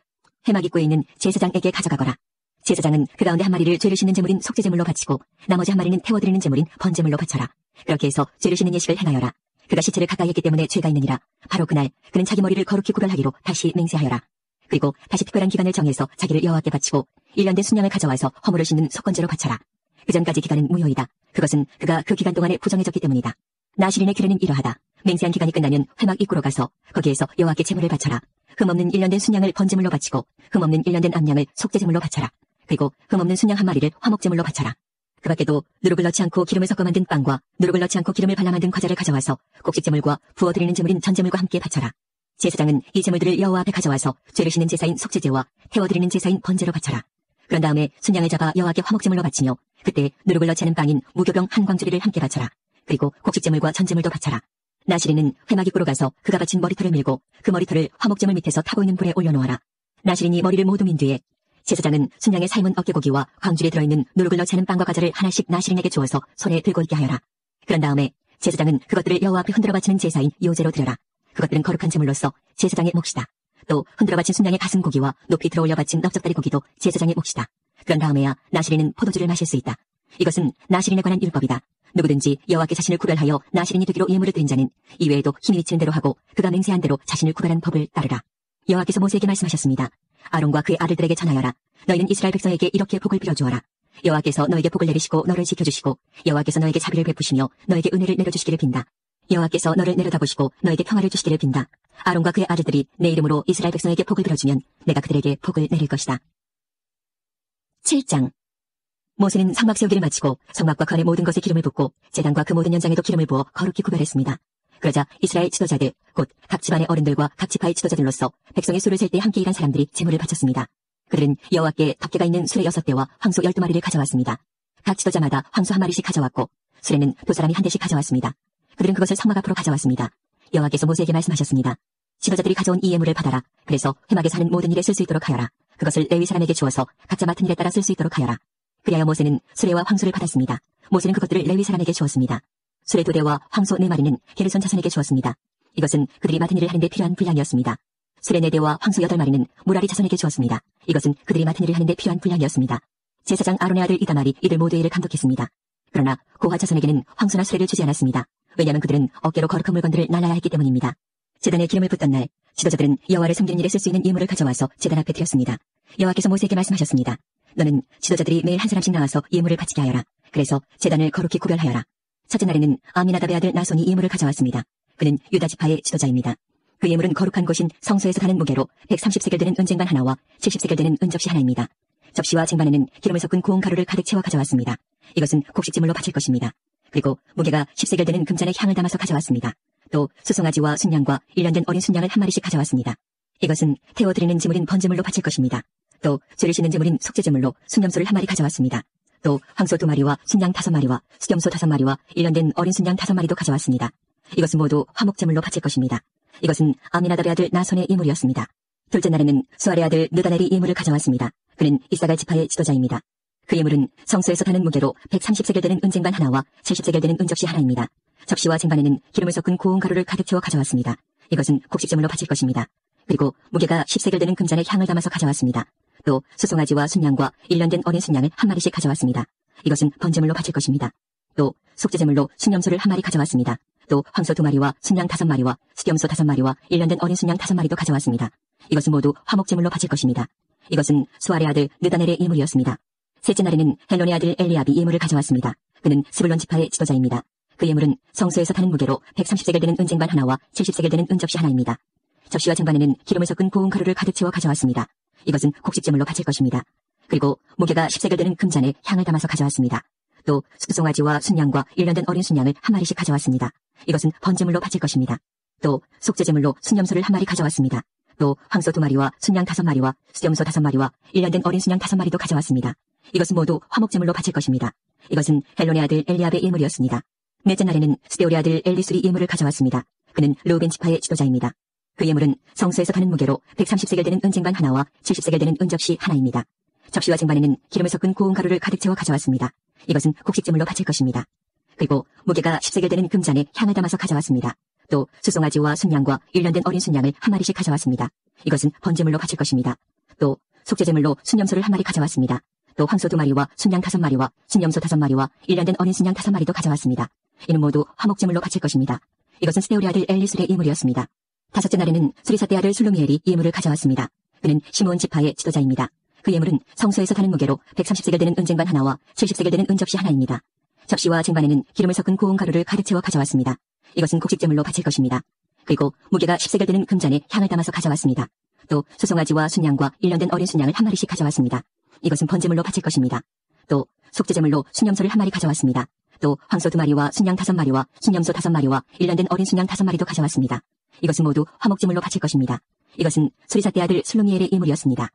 해막입구에 있는 제사장에게 가져가거라. 제사장은 그 가운데 한 마리를 죄를 씻는 제물인 속죄제물로 바치고 나머지 한 마리는 태워드리는 제물인 번제물로 바쳐라. 그렇게 해서 죄를 씻는 예식을 행하여라. 그가 시체를 가까이 했기 때문에 죄가 있느니라. 바로 그날 그는 자기 머리를 거룩히 구별하기로 다시 맹세하여라. 그리고 다시 특별한 기간을 정해서 자기를 여호와께 바치고 1년 된 순양을 가져와서 허물을 씻는 속건제로 바쳐라. 그 전까지 기간은 무효이다. 그것은 그가 그 기간 동안에 부정해졌기 때문이다. 나실인의 규례는 이러하다. 맹세한 기간이 끝나면 회막 입구로 가서 거기에서 여호와께 제물을 바쳐라. 흠없는 1년 된 순양을 번제물로 바치고 흠없는 1년 된 암양을 속죄제물로 바쳐라. 그리고 흠없는 순양 한 마리를 화목제물로 바쳐라. 그 밖에도 누룩을 넣지 않고 기름을 섞어 만든 빵과 누룩을 넣지 않고 기름을 발라 만든 과자를 가져와서 곡식제물과 부어드리는 제물인 전제물과 함께 바쳐라. 제사장은 이 제물들을 여호와 앞에 가져와서 죄를 씻는 제사인 속죄제와 태워드리는 제사인 번제로 바쳐라. 그런 다음에 순양을 잡아 여호와께 화목제물로 바치며 그때 누룩을 넣지 않은 빵인 무교병 한 광주리를 함께 바쳐라. 그리고 곡식제물과 전제물도 바쳐라. 나실인은 회막 입구로 가서 그가 바친 머리털을 밀고 그 머리털을 화목제물 밑에서 타고 있는 불에 올려놓아라. 나실인이 머리를 모두 민 뒤에 제사장은 순양의 삶은 어깨고기와 광줄에 들어있는 누룩을 넣지 않은 빵과 과자를 하나씩 나실인에게 주어서 손에 들고 있게 하여라. 그런 다음에 제사장은 그것들을 여호와 앞에 흔들어 바치는 제사인 요제로 드려라. 그것들은 거룩한 제물로서 제사장의 몫이다. 또 흔들어 바친 순양의 가슴 고기와 높이 들어올려 바친 넓적다리 고기도 제사장의 몫이다. 그런 다음에야 나실인은 포도주를 마실 수 있다. 이것은 나실인에 관한 율법이다. 누구든지 여호와께 자신을 구별하여 나시린이 되기로 예물을 드린 자는 이외에도 힘이 미치는 대로 하고 그가 맹세한 대로 자신을 구별한 법을 따르라. 여호와께서 모세에게 말씀하셨습니다. 아론과 그의 아들들에게 전하여라. 너희는 이스라엘 백성에게 이렇게 복을 빌어주어라. 여호와께서 너에게 복을 내리시고 너를 지켜주시고 여호와께서 너에게 자비를 베푸시며 너에게 은혜를 내려주시기를 빈다. 여호와께서 너를 내려다보시고 너에게 평화를 주시기를 빈다. 아론과 그의 아들들이 내 이름으로 이스라엘 백성에게 복을 빌어주면 내가 그들에게 복을 내릴 것이다. 7장. 모세는 성막 세우기를 마치고 성막과 그 안의 모든 것에 기름을 붓고 제단과 그 모든 연장에도 기름을 부어 거룩히 구별했습니다. 그러자 이스라엘 지도자들 곧 각 집안의 어른들과 각 지파의 지도자들로서 백성의 수를 셀 때 함께 일한 사람들이 제물을 바쳤습니다. 그들은 여호와께 덮개가 있는 수레 6대와 황소 12마리를 가져왔습니다. 각 지도자마다 황소 1마리씩 가져왔고 수레는 두 사람이 한 대씩 가져왔습니다. 그들은 그것을 성막 앞으로 가져왔습니다. 여호와께서 모세에게 말씀하셨습니다. 지도자들이 가져온 이 예물을 받아라. 그래서 회막에서 하는 모든 일에 쓸 수 있도록 하여라. 그것을 레위 사람에게 주어서 각자 맡은 일에 따라 쓸 수 있도록 하여라. 그리하여 모세는 수레와 황소를 받았습니다. 모세는 그것들을 레위 사람에게 주었습니다. 수레 2대와 황소 4마리는 게르손 자손에게 주었습니다. 이것은 그들이 맡은 일을 하는데 필요한 분량이었습니다. 수레 4대와 황소 8마리는 무라리 자손에게 주었습니다. 이것은 그들이 맡은 일을 하는데 필요한 분량이었습니다. 제사장 아론의 아들 이다말이 이들 모두의 일을 감독했습니다. 그러나 고핫 자손에게는 황소나 수레를 주지 않았습니다. 왜냐하면 그들은 어깨로 거룩한 물건들을 날라야 했기 때문입니다. 제단에 기름을 붓던 날 지도자들은 여호와를 섬기는 일에 쓸 수 있는 예물을 가져와서 제단 앞에 드렸습니다. 여호와께서 모세에게 말씀하셨습니다. 너는 지도자들이 매일 한 사람씩 나와서 예물을 바치게 하여라. 그래서 제단을 거룩히 구별하여라. 첫째 날에는 아미나답의 아들 나손이 예물을 가져왔습니다. 그는 유다 지파의 지도자입니다. 그 예물은 거룩한 곳인 성소에서 다는 무게로 130세겔 되는 은쟁반 하나와 70세겔 되는 은접시 하나입니다. 접시와 쟁반에는 기름을 섞은 고운 가루를 가득 채워 가져왔습니다. 이것은 곡식제물로 바칠 것입니다. 그리고 무게가 10세겔 되는 금잔에 향을 담아서 가져왔습니다. 또 수송아지와 순양과 1년 된 어린 순양을 1마리씩 가져왔습니다. 이것은 태워드리는 제물인 번제물로 바칠 것입니다. 또 죄를 씻는 제물인 속죄제물로 순염소를 1마리 가져왔습니다. 또 황소 2마리와 순양 5마리와 수염소 5마리와 1년 된 어린 순양 5마리도 가져왔습니다. 이것은 모두 화목제물로 바칠 것입니다. 이것은 아미나답의 아들 나손의 예물이었습니다. 둘째 날에는 수알의 아들 느다넬이 예물을 가져왔습니다. 그는 이사갈 지파의 지도자입니다. 그 예물은 성소에서 다는 무게로 130세겔 되는 은쟁반 하나와 70세겔 되는 은접시 하나입니다. 접시와 쟁반에는 기름을 섞은 고운 가루를 가득 채워 가져왔습니다. 이것은 곡식제물로 바칠 것입니다. 그리고 무게가 10세겔 되는 금잔에 향을 담아서 가져왔습니다. 또 수송아지와 순양과 1년 된 어린 순양을 1마리씩 가져왔습니다. 이것은 번제물로 바칠 것입니다. 또 속죄제물로 순염소를 1마리 가져왔습니다. 또 황소 2마리와 순양 5마리와 수염소 5마리와 1년 된 어린 순양 5마리도 가져왔습니다. 이것은 모두 화목제물로 바칠 것입니다. 이것은 수알의 아들 느다넬의 예물이었습니다. 셋째 날에는 헬론의 아들 엘리압이 예물을 가져왔습니다. 그는 스불론 지파의 지도자입니다. 그 예물은 성소에서 타는 무게로 130세겔 되는 은쟁반 하나와 70세겔 되는 은접시 하나입니다. 접시와 쟁반에는 기름을 섞은 고운 가루를 가득 채워 가져왔습니다. 이것은 곡식제물로 바칠 것입니다. 그리고 무게가 10세겔 되는 금잔에 향을 담아서 가져왔습니다. 또 수송아지와 순양과 1년 된 어린 순양을 1마리씩 가져왔습니다. 이것은 번제물로 바칠 것입니다. 또 속죄제물로 순염소를 1마리 가져왔습니다. 또 황소 2마리와 순양 5마리와 수염소 5마리와 1년 된 어린 순양 5마리도 가져왔습니다. 이것은 모두 화목제물로 바칠 것입니다. 이것은 헬론의 아들 엘리압의 예물이었습니다. 넷째 날에는 스데올의 아들 엘리술이 예물을 가져왔습니다. 그는 르우벤 지파의 지도자입니다. 그 예물은 성소에서 타는 무게로 130세겔 되는 은쟁반 하나와 70세겔 되는 은접시 하나입니다. 접시와 쟁반에는 기름을 섞은 고운 가루를 가득 채워 가져왔습니다. 이것은 곡식제물로 바칠 것입니다. 그리고 무게가 10세겔 되는 금잔에 향을 담아서 가져왔습니다. 또 수송아지와 순양과 1년 된 어린 순양을 1마리씩 가져왔습니다. 이것은 번제물로 바칠 것입니다. 또 속죄제물로 순염소를 1마리 가져왔습니다. 또 황소 2마리와 순양 5마리와 순염소 5마리와 1년 된 어린 순양 5마리도 가져왔습니다. 이는 모두 화목제물로 바칠 것입니다. 이것은 스데올의 아들 엘리술의 예물이었습니다. 다섯째 날에는 수리사대 아들 술루미엘이 예물을 가져왔습니다. 그는 시므온 지파의 지도자입니다. 그 예물은 성소에서 타는 무게로 130세겔 되는 은쟁반 하나와 70세겔 되는 은접시 하나입니다. 접시와 쟁반에는 기름을 섞은 고운 가루를 가득 채워 가져왔습니다. 이것은 곡식제물로 바칠 것입니다. 그리고 무게가 10세겔 되는 금잔에 향을 담아서 가져왔습니다. 또 수송아지와 순양과 1년 된 어린 순양을 1마리씩 가져왔습니다. 이것은 번제물로 바칠 것입니다. 또 속죄제물로 순염소를 1마리 가져왔습니다. 또 황소 2마리와 순양 5마리와 순염소 5마리와 1년 된 어린 순양 5마리도 가져왔습니다. 이것은 모두 화목제물로 바칠 것입니다. 이것은 수리사대 아들 슬루미엘의 예물이었습니다.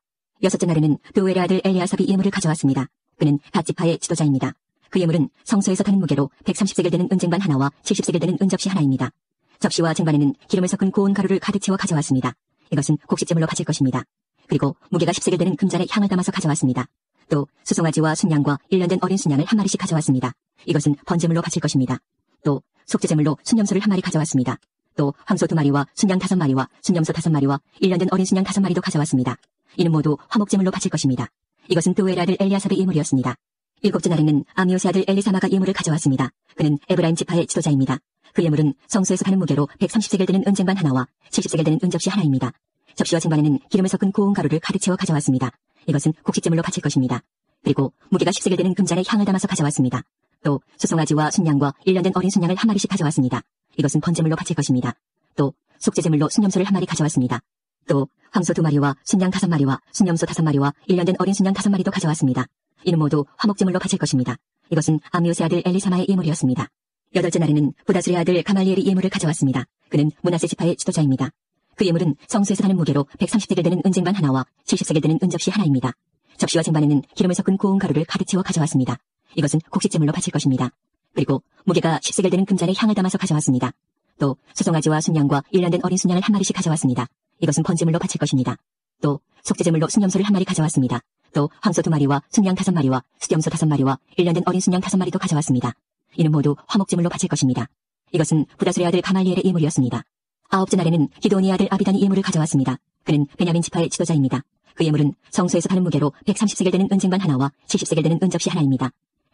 여섯째 날에는 도엘의 아들 엘리아삽이 예물을 가져왔습니다. 그는 갓 지파의 지도자입니다. 그 예물은 성소에서 타는 무게로 130세겔 되는 은쟁반 하나와 70세겔 되는 은접시 하나입니다. 접시와 쟁반에는 기름을 섞은 고운 가루를 가득 채워 가져왔습니다. 이것은 곡식제물로 바칠 것입니다. 그리고 무게가 10세겔 되는 금잔에 향을 담아서 가져왔습니다. 또 수송아지와 순양과 1년 된 어린 순양을 1마리씩 가져왔습니다. 이것은 번제물로 바칠 것입니다. 또 속죄제물로 순염소를 1마리 가져왔습니다. 또 황소 2마리와 순양 5마리와 순염소 5마리와 1년 된 어린 순양 5마리도 가져왔습니다. 이는 모두 화목제물로 바칠 것입니다. 이것은 도엘의 아들 엘리아삽의 예물이었습니다. 일곱째 날에는 아미우스의 아들 엘리사마가 예물을 가져왔습니다. 그는 에브라임 지파의 지도자입니다. 그 예물은 성소에서 파는 무게로 130세겔 되는 은쟁반 하나와 70세겔 되는 은접시 하나입니다. 접시와 쟁반에는 기름을 섞은 고운 가루를 가득 채워 가져왔습니다. 이것은 곡식제물로 바칠 것입니다. 그리고 무게가 10세겔 되는 금잔에 향을 담아서 가져왔습니다. 또 수송아지와 순양과 1년 된 어린 순양을 한 마리씩 가져왔습니다. 이것은 번제물로 바칠 것입니다. 또 속죄제물로 순염소를 한 마리 가져왔습니다. 또 황소 2마리와 순양 5마리와 순염소 5마리와 1년 된 어린 순양 5마리도 가져왔습니다. 이는 모두 화목제물로 바칠 것입니다. 이것은 아미우스의 아들 엘리사마의 예물이었습니다. 여덟째 날에는 부다술의 아들 가말리엘이 예물을 가져왔습니다. 그는 므낫세 지파의 지도자입니다. 그 예물은 성소에서 타는 무게로 130세겔 되는 은쟁반 하나와 70세겔 되는 은접시 하나입니다. 접시와 쟁반에는 기름을 섞은 고운 가루를 가득 채워 가져왔습니다. 이것은 곡식제물로 바칠 것입니다. 그리고 무게가 10세겔 되는 금잔에 향을 담아서 가져왔습니다. 또 수송아지와 순양과 1년 된 어린 순양을 한 마리씩 가져왔습니다. 이것은 번제물로 바칠 것입니다. 또 속죄제물로 순염소를 한 마리 가져왔습니다. 또 황소 2마리와 순양 5마리와 수염소 5마리와 1년 된 어린 순양 5마리도 가져왔습니다. 이는 모두 화목제물로 바칠 것입니다. 이것은 부다술의 아들 가말리엘의 예물이었습니다. 아홉째 날에는 기드온의 아들 아비단이 예물을 가져왔습니다. 그는 베냐민 지파의 지도자입니다. 그 예물은 성소에서 파는 무게로 130세겔 되는 은쟁반 하나와 70세겔 되는 은접시 하나입니다.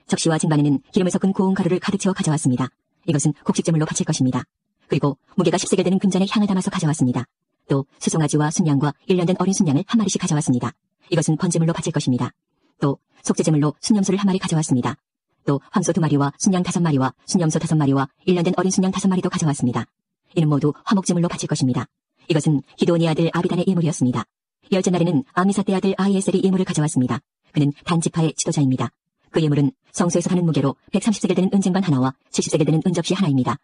접시와 쟁반에는 기름을 섞은 고운 가루를 가득 채워 가져왔습니다. 이것은 곡식제물로 바칠 것입니다. 그리고 무게가 10세겔 되는 금잔에 향을 담아서 가져왔습니다. 또 수송아지와 순양과 1년 된 어린 순양을 한 마리씩 가져왔습니다. 이것은 번제물로 바칠 것입니다. 또 속죄제물로 순염소를 한 마리 가져왔습니다. 또 황소 2마리와 순양 5마리와 순염소 5마리와 1년 된 어린 순양 5마리도 가져왔습니다. 이는 모두 화목제물로 바칠 것입니다. 이것은 기드온의 아들 아비단의 예물이었습니다. 열째 날에는 아미사떼 아들 아히에셀이 예물을 가져왔습니다. 그는 단지파의 지도자입니다. 그 예물은 성소에서 하는 무게로 130세겔 되는 은쟁반 하나와 70세겔 되는 은접시 하나입니다.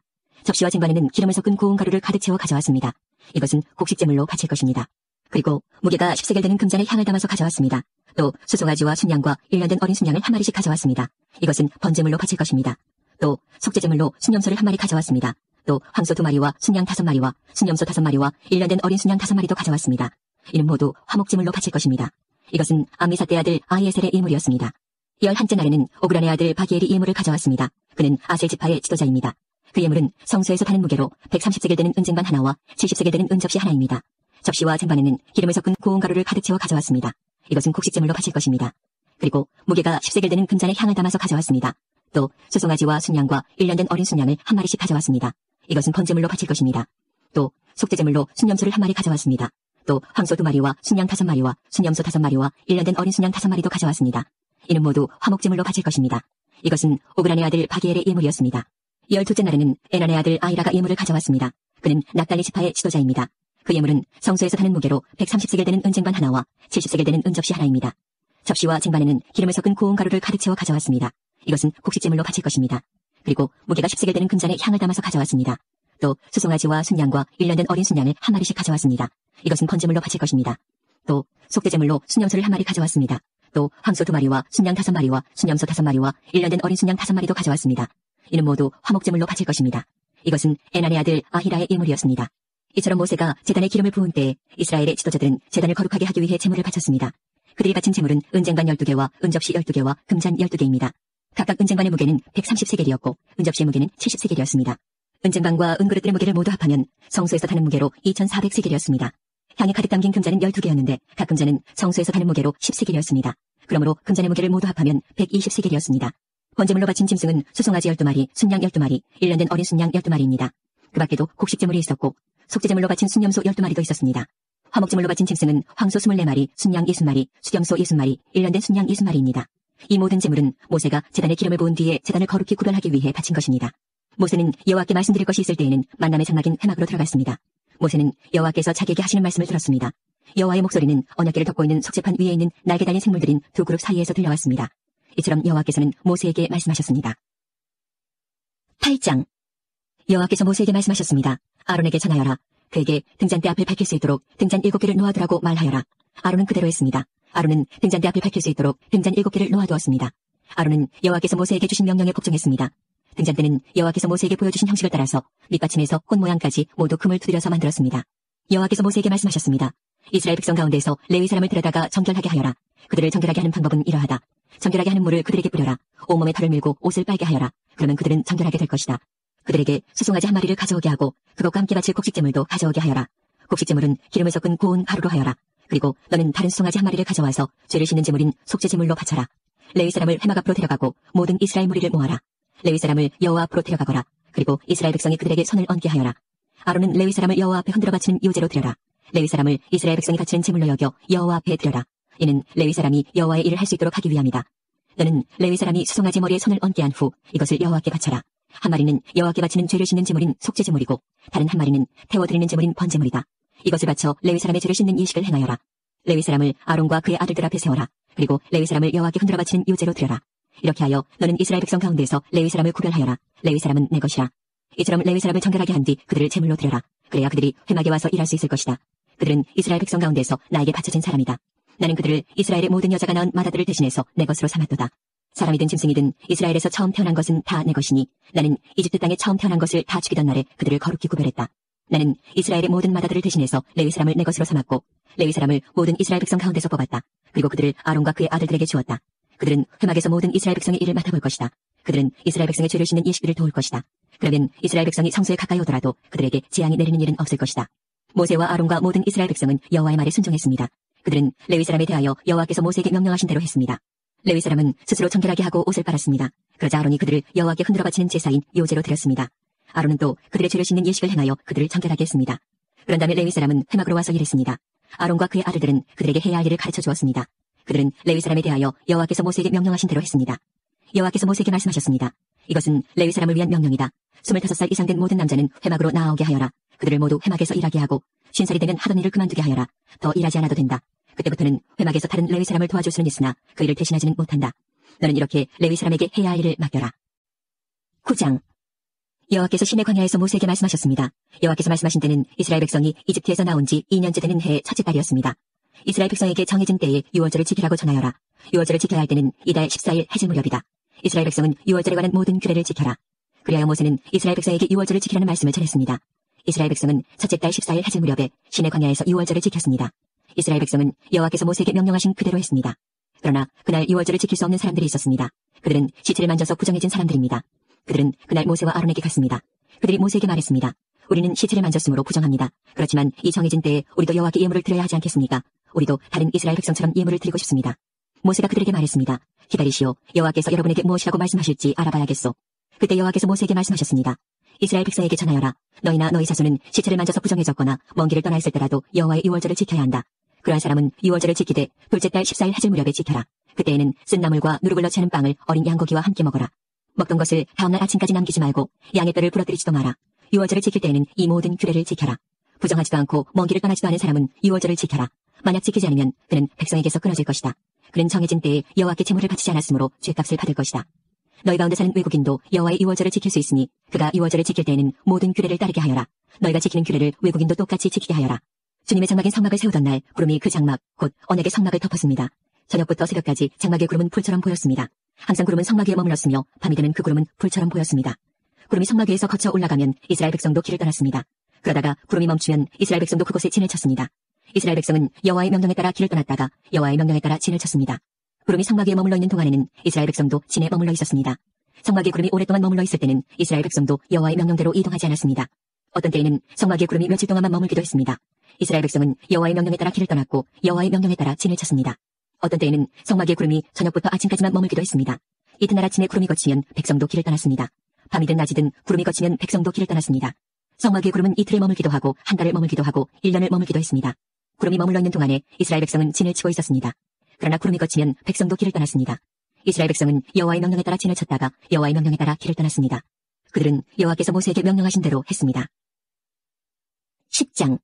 접시와 쟁반에는 기름을 섞은 고운 가루를 가득 채워 가져왔습니다. 이것은 곡식제물로 바칠 것입니다. 그리고 무게가 10세겔 되는 금잔에 향을 담아서 가져왔습니다. 또 수송아지와 순양과 1년 된 어린 순양을 한 마리씩 가져왔습니다. 이것은 번제물로 바칠 것입니다. 또 속죄제물로 순염소를 한 마리 가져왔습니다. 또 황소 2마리와 순양 5마리와 순염소 5마리와 1년 된 어린 순양 5마리도 가져왔습니다. 이는 모두 화목제물로 바칠 것입니다. 이것은 아미사떼 아들 아히에셀의 예물이었습니다. 11째 날에는 오그란의 아들 바기엘이 예물을 가져왔습니다. 그는 아셀 지파의 지도자입니다. 그 예물은 성소에서 타는 무게로 130세겔 되는 은쟁반 하나와 70세겔 되는 은접시 하나입니다. 접시와 쟁반에는 기름을 섞은 고운 가루를 가득 채워 가져왔습니다. 이것은 곡식제물로 바칠 것입니다. 그리고 무게가 10세겔 되는 금잔에 향을 담아서 가져왔습니다. 또 수송아지와 순양과 1년 된 어린 순양을 한 마리씩 가져왔습니다. 이것은 번제물로 바칠 것입니다. 또 속죄제물로 순염소를 한 마리 가져왔습니다. 또 황소 2마리와 순양 5마리와 순염소 5마리와 1년 된 어린 순양 5마리도 가져왔습니다. 이는 모두 화목제물로 바칠 것입니다. 이것은 오그란의 아들 바기엘의 예물이었습니다. 12째 날에는 에난의 아들 아이라가 예물을 가져왔습니다. 그는 납달리 지파의 지도자입니다. 그 예물은 성소에서 타는 무게로 130세겔 되는 은쟁반 하나와 70세겔 되는 은접시 하나입니다. 접시와 쟁반에는 기름을 섞은 고운 가루를 가득 채워 가져왔습니다. 이것은 곡식제물로 바칠 것입니다. 그리고 무게가 10세겔 되는 금잔에 향을 담아서 가져왔습니다. 또 수송아지와 순양과 1년 된 어린 순양을 한 마리씩 가져왔습니다. 이것은 번제물로 바칠 것입니다. 또 속죄제물로 순염소를 한 마리 가져왔습니다. 또 황소 2마리와 순양 5마리와 순염소 5마리와 1년 된 어린 순양 5마리도 가져왔습니다. 이는 모두 화목제물로 바칠 것입니다. 이것은 에난의 아들 아히라의 예물이었습니다. 이처럼 모세가 제단에 기름을 부은 때에 이스라엘의 지도자들은 제단을 거룩하게 하기 위해 제물을 바쳤습니다. 그들이 바친 제물은 은쟁반 12개와 은접시 12개와 금잔 12개입니다. 각각 은쟁반의 무게는 130세겔이었고 은접시의 무게는 70세겔이었습니다. 은쟁반과 은그릇들의 무게를 모두 합하면 성소에서 타는 무게로 2400세겔이었습니다. 향이 가득 담긴 금잔은 12개였는데 각 금잔은 성소에서 타는 무게로 10세겔이었습니다. 그러므로 금잔의 무게를 모두 합하면 120세겔이었습니다. 번제물로 바친 짐승은 수송아지 12마리, 순양 12마리, 1년 된 어린 순양 12마리입니다. 그 밖에도 곡식제물이 있었고 속죄제물로 바친 순염소 12마리도 있었습니다. 화목제물로 바친 짐승은 황소 24마리, 순양 60마리, 수염소 60마리, 1년 된 순양 60마리입니다. 이 모든 제물은 모세가 제단에 기름을 부은 뒤에 제단을 거룩히 구별하기 위해 바친 것입니다. 모세는 여호와께 말씀드릴 것이 있을 때에는 만남의 장막인 회막으로 들어갔습니다. 모세는 여호와께서 자기에게 하시는 말씀을 들었습니다. 여호와의 목소리는 언약궤를 덮고 있는 속죄판 위에 있는 날개 달린 생물들인 두 그룹 사이에서 들려왔습니다. 이처럼 여호와께서는 모세에게 말씀하셨습니다. 8장 여호와께서 모세에게 말씀하셨습니다. 아론에게 전하여라. 그에게 등잔대 앞을 밝힐 수 있도록 등잔 7개를 놓아두라고 말하여라. 아론은 그대로 했습니다. 아론은 등잔대 앞을 밝힐 수 있도록 등잔 7개를 놓아두었습니다. 아론은 여호와께서 모세에게 주신 명령에 복종했습니다. 등잔대는 여호와께서 모세에게 보여주신 형식을 따라서 밑받침에서 꽃 모양까지 모두 금을 두드려서 만들었습니다. 여호와께서 모세에게 말씀하셨습니다. 이스라엘 백성 가운데서 레위 사람을 데려다가 정결하게 하여라. 그들을 정결하게 하는 방법은 이러하다. 정결하게 하는 물을 그들에게 뿌려라. 온몸에 털을 밀고 옷을 빨게 하여라. 그러면 그들은 정결하게 될 것이다. 그들에게 수송아지 한 마리를 가져오게 하고 그것과 함께 바칠 곡식제물도 가져오게 하여라. 곡식제물은 기름을 섞은 고운 가루로 하여라. 그리고 너는 다른 수송아지 한 마리를 가져와서 죄를 씻는 제물인 속죄제물로 바쳐라. 레위 사람을 회막 앞으로 데려가고 모든 이스라엘 무리를 모아라. 레위 사람을 여호와 앞으로 데려가거라. 그리고 이스라엘 백성이 그들에게 손을 얹게 하여라. 아론은 레위 사람을 여호와 앞에 흔들어 바치는 요제로 드려라. 레위 사람을 이스라엘 백성이 바치는 제물로 여겨 여호와 앞에 드려라. 이는 레위 사람이 여호와의 일을 할 수 있도록 하기 위함이다. 너는 레위 사람이 수송아지 머리에 손을 얹게 한 후 이것을 여호와께 바쳐라. 한 마리는 여호와께 바치는 죄를 씻는 제물인 속죄 제물이고 다른 한 마리는 태워드리는 제물인 번제물이다. 이것을 바쳐 레위 사람의 죄를 씻는 예식을 행하여라. 레위 사람을 아론과 그의 아들들 앞에 세워라. 그리고 레위 사람을 여호와께 흔들어 바치는 요제로 드려라. 이렇게 하여 너는 이스라엘 백성 가운데서 레위 사람을 구별하여라. 레위 사람은 내 것이라. 이처럼 레위 사람을 정결하게 한 뒤 그들을 제물로 드려라. 그래야 그들이 회막에 와서 일할 수 있을 것이다. 그들은 이스라엘 백성 가운데서 나에게 바쳐진 사람이다. 나는 그들을 이스라엘의 모든 여자가 낳은 마다들을 대신해서 내 것으로 삼았도다. 사람이든 짐승이든 이스라엘에서 처음 태어난 것은 다 내 것이니 나는 이집트 땅에 처음 태어난 것을 다 죽이던 날에 그들을 거룩히 구별했다. 나는 이스라엘의 모든 마다들을 대신해서 레위 사람을 내 것으로 삼았고 레위 사람을 모든 이스라엘 백성 가운데서 뽑았다. 그리고 그들을 아론과 그의 아들들에게 주었다. 그들은 회막에서 모든 이스라엘 백성의 일을 맡아볼 것이다. 그들은 이스라엘 백성의 죄를 씻는 예식들을 도울 것이다. 그러면 이스라엘 백성이 성소에 가까이 오더라도 그들에게 재앙이 내리는 일은 없을 것이다. 모세와 아론과 모든 이스라엘 백성은 여호와의 말에 순종했습니다. 그들은 레위 사람에 대하여 여호와께서 모세에게 명령하신 대로 했습니다. 레위 사람은 스스로 정결하게 하고 옷을 빨았습니다. 그러자 아론이 그들을 여호와께 흔들어 바치는 제사인 요제로 드렸습니다. 아론은 또 그들의 죄를 씻는 예식을 행하여 그들을 정결하게 했습니다. 그런 다음에 레위 사람은 회막으로 와서 일했습니다. 아론과 그의 아들들은 그들에게 해야 할 일을 가르쳐 주었습니다. 그들은 레위 사람에 대하여 여호와께서 모세에게 명령하신 대로 했습니다. 여호와께서 모세에게 말씀하셨습니다. 이것은 레위 사람을 위한 명령이다. 25살 이상 된 모든 남자는 회막으로 나아오게 하여라. 그들을 모두 회막에서 일하게 하고 50살이 되면 하던 일을 그만두게 하여라. 더 일하지 않아도 된다. 그때부터는 회막에서 다른 레위 사람을 도와줄 수는 있으나 그 일을 대신하지는 못한다. 너는 이렇게 레위 사람에게 해야 할 일을 맡겨라. 9장. 여호와께서 시내 광야에서 모세에게 말씀하셨습니다. 여호와께서 말씀하신 때는 이스라엘 백성이 이집트에서 나온 지 2년째 되는 해의 첫째 달이었습니다. 이스라엘 백성에게 정해진 때에 유월절을 지키라고 전하여라. 유월절을 지켜야 할 때는 이달 14일 해질 무렵이다. 이스라엘 백성은 유월절에 관한 모든 규례를 지켜라. 그리하여 모세는 이스라엘 백성에게 유월절을 지키라는 말씀을 전했습니다. 이스라엘 백성은 첫째 달 14일 해질 무렵에 시내 광야에서 유월절을 지켰습니다. 이스라엘 백성은 여호와께서 모세에게 명령하신 그대로 했습니다. 그러나 그날 유월절을 지킬 수 없는 사람들이 있었습니다. 그들은 시체를 만져서 부정해진 사람들입니다. 그들은 그날 모세와 아론에게 갔습니다. 그들이 모세에게 말했습니다. 우리는 시체를 만졌으므로 부정합니다. 그렇지만 이 정해진 때에 우리도 여호와께 예물을 드려야 하지 않겠습니까? 우리도 다른 이스라엘 백성처럼 예물을 드리고 싶습니다. 모세가 그들에게 말했습니다. 기다리시오. 여호와께서 여러분에게 무엇이라고 말씀하실지 알아봐야겠소. 그때 여호와께서 모세에게 말씀하셨습니다. 이스라엘 백성에게 전하여라. 너희나 너희 자손은 시체를 만져서 부정해졌거나 먼 길을 떠나 있을 때라도 여호와의 유월절을 지켜야 한다. 그러한 사람은 유월절을 지키되 둘째 달 14일 해질 무렵에 지켜라. 그때에는 쓴 나물과 누룩을 넣지 않은 빵을 어린 양고기와 함께 먹어라. 먹던 것을 다음날 아침까지 남기지 말고 양의 뼈를 부러뜨리지도 마라. 유월절을 지킬 때에는 이 모든 규례를 지켜라. 부정하지도 않고 먼 길을 떠나지도 않은 사람은 유월절을 지켜라. 만약 지키지 않으면 그는 백성에게서 끊어질 것이다. 그는 정해진 때에 여호와께 제물을 바치지 않았으므로 죄값을 받을 것이다. 너희 가운데 사는 외국인도 여호와의 유월절을 지킬 수 있으니 그가 유월절을 지킬 때에는 모든 규례를 따르게 하여라. 너희가 지키는 규례를 외국인도 똑같이 지키게 하여라. 주님의 장막인 성막을 세우던 날 구름이 그 장막 곧 언약의 성막을 덮었습니다. 저녁부터 새벽까지 장막의 구름은 불처럼 보였습니다. 항상 구름은 성막 위에 머물렀으며 밤이 되면 그 구름은 불처럼 보였습니다. 구름이 성막 위에서 거쳐 올라가면 이스라엘 백성도 길을 떠났습니다. 그러다가 구름이 멈추면 이스라엘 백성도 그곳에 진을 쳤습니다. 이스라엘 백성은 여호와의 명령에 따라 길을 떠났다가 여호와의 명령에 따라 진을 쳤습니다. 구름이 성막 위에 머물러 있는 동안에는 이스라엘 백성도 진에 머물러 있었습니다. 성막 위에 구름이 오랫동안 머물러 있을 때는 이스라엘 백성도 여호와의 명령대로 이동하지 않았습니다. 어떤 때에는 성막 위에 구름이 며칠 동안만 머물기도 했습니다. 이스라엘 백성은 여호와의 명령에 따라 길을 떠났고 여호와의 명령에 따라 진을 쳤습니다. 어떤 때에는 성막 위에 구름이 저녁부터 아침까지만 머물기도 했습니다. 이튿날 아침에 구름이 거치면 백성도 길을 떠났습니다. 밤이든 낮이든 구름이 거치면 백성도 길을 떠났습니다. 성막 위에 구름은 이틀에 머물기도 하고 한 달을 머물기도 하고 1년을 머물기도 했습니다. 구름이 머물러 있는 동안에 이스라엘 백성은 진을 치고 있었습니다. 그러나 구름이 거치면 백성도 길을 떠났습니다. 이스라엘 백성은 여호와의 명령에 따라 진을 쳤다가 여호와의 명령에 따라 길을 떠났습니다. 그들은 여호와께서 모세에게 명령하신 대로 했습니다. 10장.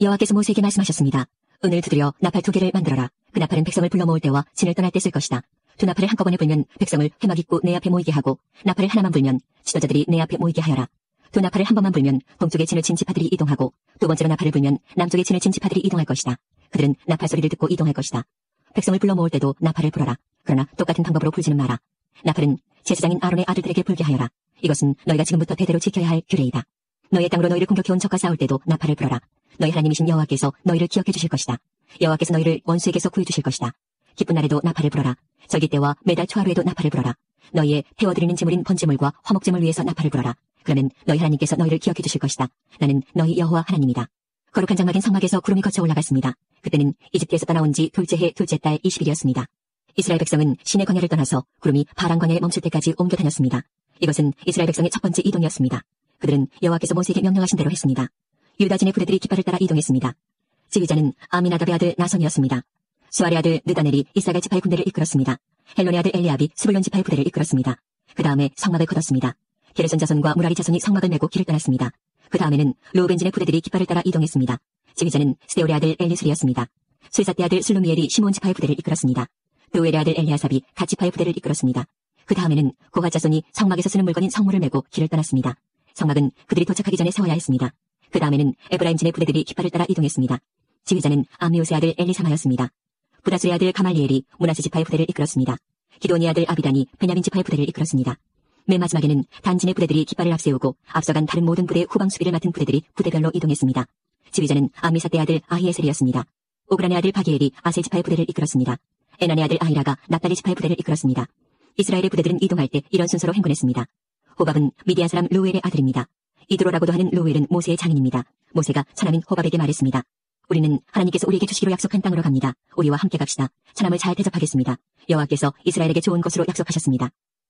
여호와께서 모세에게 말씀하셨습니다. 은을 두드려 나팔 2개를 만들어라. 그 나팔은 백성을 불러 모을 때와 진을 떠날 때 쓸 것이다. 두 나팔을 한꺼번에 불면 백성을 회막 입구 내 앞에 모이게 하고 나팔을 하나만 불면 지도자들이 내 앞에 모이게 하여라. 두 나팔을 한 번만 불면 동쪽에 진을 친 지파들이 이동하고 두 번째로 나팔을 불면 남쪽에 진을 친 지파들이 이동할 것이다. 그들은 나팔 소리를 듣고 이동할 것이다. 백성을 불러 모을 때도 나팔을 불어라. 그러나 똑같은 방법으로 불지는 마라. 나팔은 제사장인 아론의 아들들에게 불게 하여라. 이것은 너희가 지금부터 대대로 지켜야 할 규례이다. 너희의 땅으로 너희를 공격해온 적과 싸울 때도 나팔을 불어라. 너희 하나님이신 여호와께서 너희를 기억해 주실 것이다. 여호와께서 너희를 원수에게서 구해 주실 것이다. 기쁜 날에도 나팔을 불어라. 절기 때와 매달 초하루에도 나팔을 불어라. 너희의 태워드리는 제물인 번제물과 화목제물 위에서 나팔을 불어라. 그러면 너희 하나님께서 너희를 기억해 주실 것이다. 나는 너희 여호와 하나님이다. 거룩한 장막인 성막에서 구름이 거쳐 올라갔습니다. 그때는 이집트에서 떠나온 지 둘째 해 둘째 달 20일이었습니다. 이스라엘 백성은 시내 광야를 떠나서 구름이 파란 광야에 멈출 때까지 옮겨 다녔습니다. 이것은 이스라엘 백성의 첫 번째 이동이었습니다. 그들은 여호와께서 모세에게 명령하신 대로 했습니다. 유다진의 부대들이 깃발을 따라 이동했습니다. 지휘자는 아미나답의 아들 나손이었습니다. 수알의 아들 느다넬이 이사갈 지파의 군대를 이끌었습니다. 헬론의 아들 엘리압이 스불론 지파의 부대를 이끌었습니다. 그 다음에 성막을 거뒀습니다. 게르손 자손과 무라리 자손이 성막을 메고 길을 떠났습니다. 그 다음에는 루벤진의 부대들이 깃발을 따라 이동했습니다. 지휘자는 스데올의 아들 엘리술이었습니다. 술사떼 아들 슬루미엘이 시몬 지파의 부대를 이끌었습니다. 드우엘의 아들 엘리아삽이 갓 지파의 부대를 이끌었습니다. 그 다음에는 고핫 자손이 성막에서 쓰는 물건인 성물을 메고 길을 떠났습니다. 성막은 그들이 도착하기 전에 세워야 했습니다. 그 다음에는 에브라임진의 부대들이 깃발을 따라 이동했습니다. 지휘자는 암미우스의 아들 엘리사마였습니다. 부다스의 아들 가말리엘이 므낫세 지파의 부대를 이끌었습니다. 기도니의 아들 아비단이 베냐민 지파의 부대를 이끌었습니다. 맨 마지막에는 단진의 부대들이 깃발을 앞세우고 앞서간 다른 모든 부대의 후방 수비를 맡은 부대들이 부대별로 이동했습니다. 지휘자는 암미사떼의 아들 아히에셀이었습니다. 오그란의 아들 바기엘이 아세 지파의 부대를 이끌었습니다. 에난의 아들 아히라가 납달리 지파의 부대를 이끌었습니다. 이스라엘의 부대들은 이동할 때 이런 순서로 행군했습니다. 호밥은 미디안 사람 루엘의 아들입니다. 이드로라고도 하는 루엘은 모세의 장인입니다. 모세가 처남인 호밥에게 말했습니다. 우리는 하나님께서 우리에게 주시기로 약속한 땅으로 갑니다. 우리와 함께 갑시다. 처남을 잘 대접하겠습니다. 여호와께서 이스라엘에게 좋은 것으로 약속하셨습니다.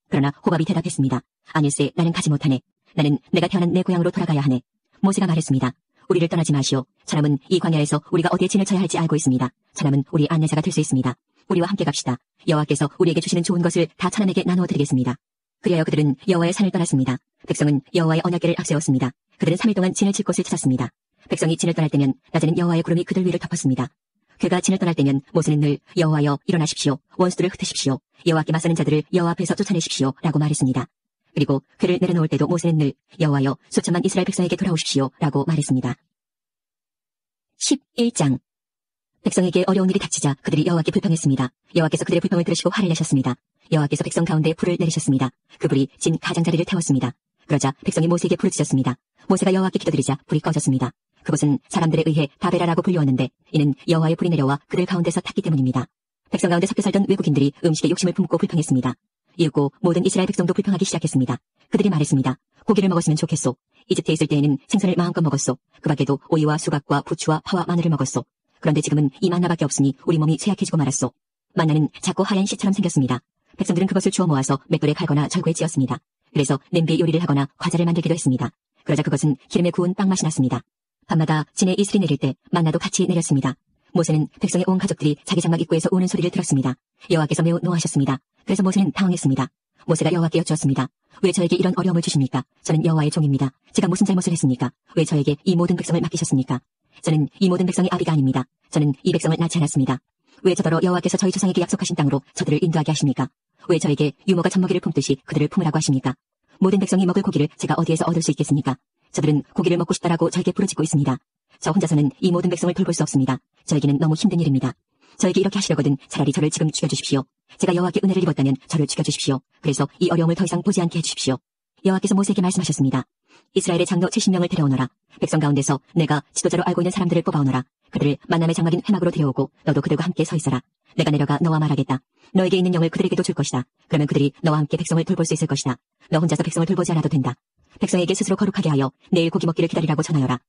그러나 호밥이 대답했습니다. 아닐세, 나는 가지 못하네. 나는 내가 태어난 내 고향으로 돌아가야 하네. 모세가 말했습니다. 우리를 떠나지 마시오. 처남은 이 광야에서 우리가 어디에 진을 쳐야 할지 알고 있습니다. 처남은 우리 안내자가 될 수 있습니다. 우리와 함께 갑시다. 여호와께서 우리에게 주시는 좋은 것을 다 처남에게 나누어 드리겠습니다. 그리하여 그들은 여호와의 산을 떠났습니다. 백성은 여호와의 언약궤를 앞세웠습니다. 그들은 3일 동안 진을 칠 곳을 찾았습니다. 백성이 진을 떠날 때면 낮에는 여호와의 구름이 그들 위를 덮었습니다. 그가 진을 떠날 때면 모세는 늘 여호와여 일어나십시오. 원수들을 흩으십시오. 여호와께 맞서는 자들을 여호와 앞에서 쫓아내십시오. 라고 말했습니다. 그리고 그를 내려놓을 때도 모세는 늘 여호와여 수천만 이스라엘 백성에게 돌아오십시오. 라고 말했습니다. 11장 백성에게 어려운 일이 닥치자 그들이 여호와께 불평했습니다. 여호와께서 그들의 불평을 들으시고 화를 내셨습니다. 여호와께서 백성 가운데 불을 내리셨습니다. 그 불이 진 가장자리를 태웠습니다. 그러자 백성이 모세에게 부르짖었습니다. 모세가 여호와께 기도드리자 불이 꺼졌습니다. 그곳은 사람들에 의해 바베라라고 불리웠는데 이는 여호와의 불이 내려와 그들 가운데서 탔기 때문입니다. 백성 가운데 섞여 살던 외국인들이 음식에 욕심을 품고 불평했습니다. 이윽고 모든 이스라엘 백성도 불평하기 시작했습니다. 그들이 말했습니다. 고기를 먹었으면 좋겠소. 이집트에 있을 때에는 생선을 마음껏 먹었소. 그 밖에도 오이와 수각과 부추와 파와 마늘을 먹었소. 그런데 지금은 이 만나밖에 없으니 우리 몸이 쇠약해지고 말았소. 만나는 작고 하얀 씨처럼 생겼습니다. 백성들은 그것을 주워 모아서 맷돌에 갈거나 절구에 찧었습니다. 그래서 냄비에 요리를 하거나 과자를 만들기도 했습니다. 그러자 그것은 기름에 구운 빵 맛이 났습니다. 밤마다 진에 이슬이 내릴 때 만나도 같이 내렸습니다. 모세는 백성의 온 가족들이 자기 장막 입구에서 우는 소리를 들었습니다. 여호와께서 매우 노하셨습니다. 그래서 모세는 당황했습니다. 모세가 여호와께 여쭈었습니다. 왜 저에게 이런 어려움을 주십니까? 저는 여호와의 종입니다. 제가 무슨 잘못을 했습니까? 왜 저에게 이 모든 백성을 맡기셨습니까? 저는 이 모든 백성이 아비가 아닙니다. 저는 이 백성을 낳지 않았습니다. 왜 저더러 여호와께서 저희 조상에게 약속하신 땅으로 저들을 인도하게 하십니까? 왜 저에게 유모가 젖먹이를 품듯이 그들을 품으라고 하십니까? 모든 백성이 먹을 고기를 제가 어디에서 얻을 수 있겠습니까? 저들은 고기를 먹고 싶다라고 저에게 부르짖고 있습니다. 저 혼자서는 이 모든 백성을 돌볼 수 없습니다. 저에게는 너무 힘든 일입니다. 저에게 이렇게 하시려거든 차라리 저를 지금 죽여주십시오. 제가 여호와께 은혜를 입었다면 저를 죽여주십시오. 그래서 이 어려움을 더 이상 보지 않게 해주십시오. 여호와께서 모세에게 말씀하셨습니다. 이스라엘의 장로 70명을 데려오너라. 백성 가운데서 내가 지도자로 알고 있는 사람들을 뽑아오너라. 그들을 만남의 장막인 회막으로 데려오고 너도 그들과 함께 서 있어라. 내가 내려가 너와 말하겠다. 너에게 있는 영을 그들에게도 줄 것이다. 그러면 그들이 너와 함께 백성을 돌볼 수 있을 것이다. 너 혼자서 백성을 돌보지 않아도 된다. 백성에게 스스로 거룩하게 하여 내일 고기 먹기를 기다리라고 전하여라.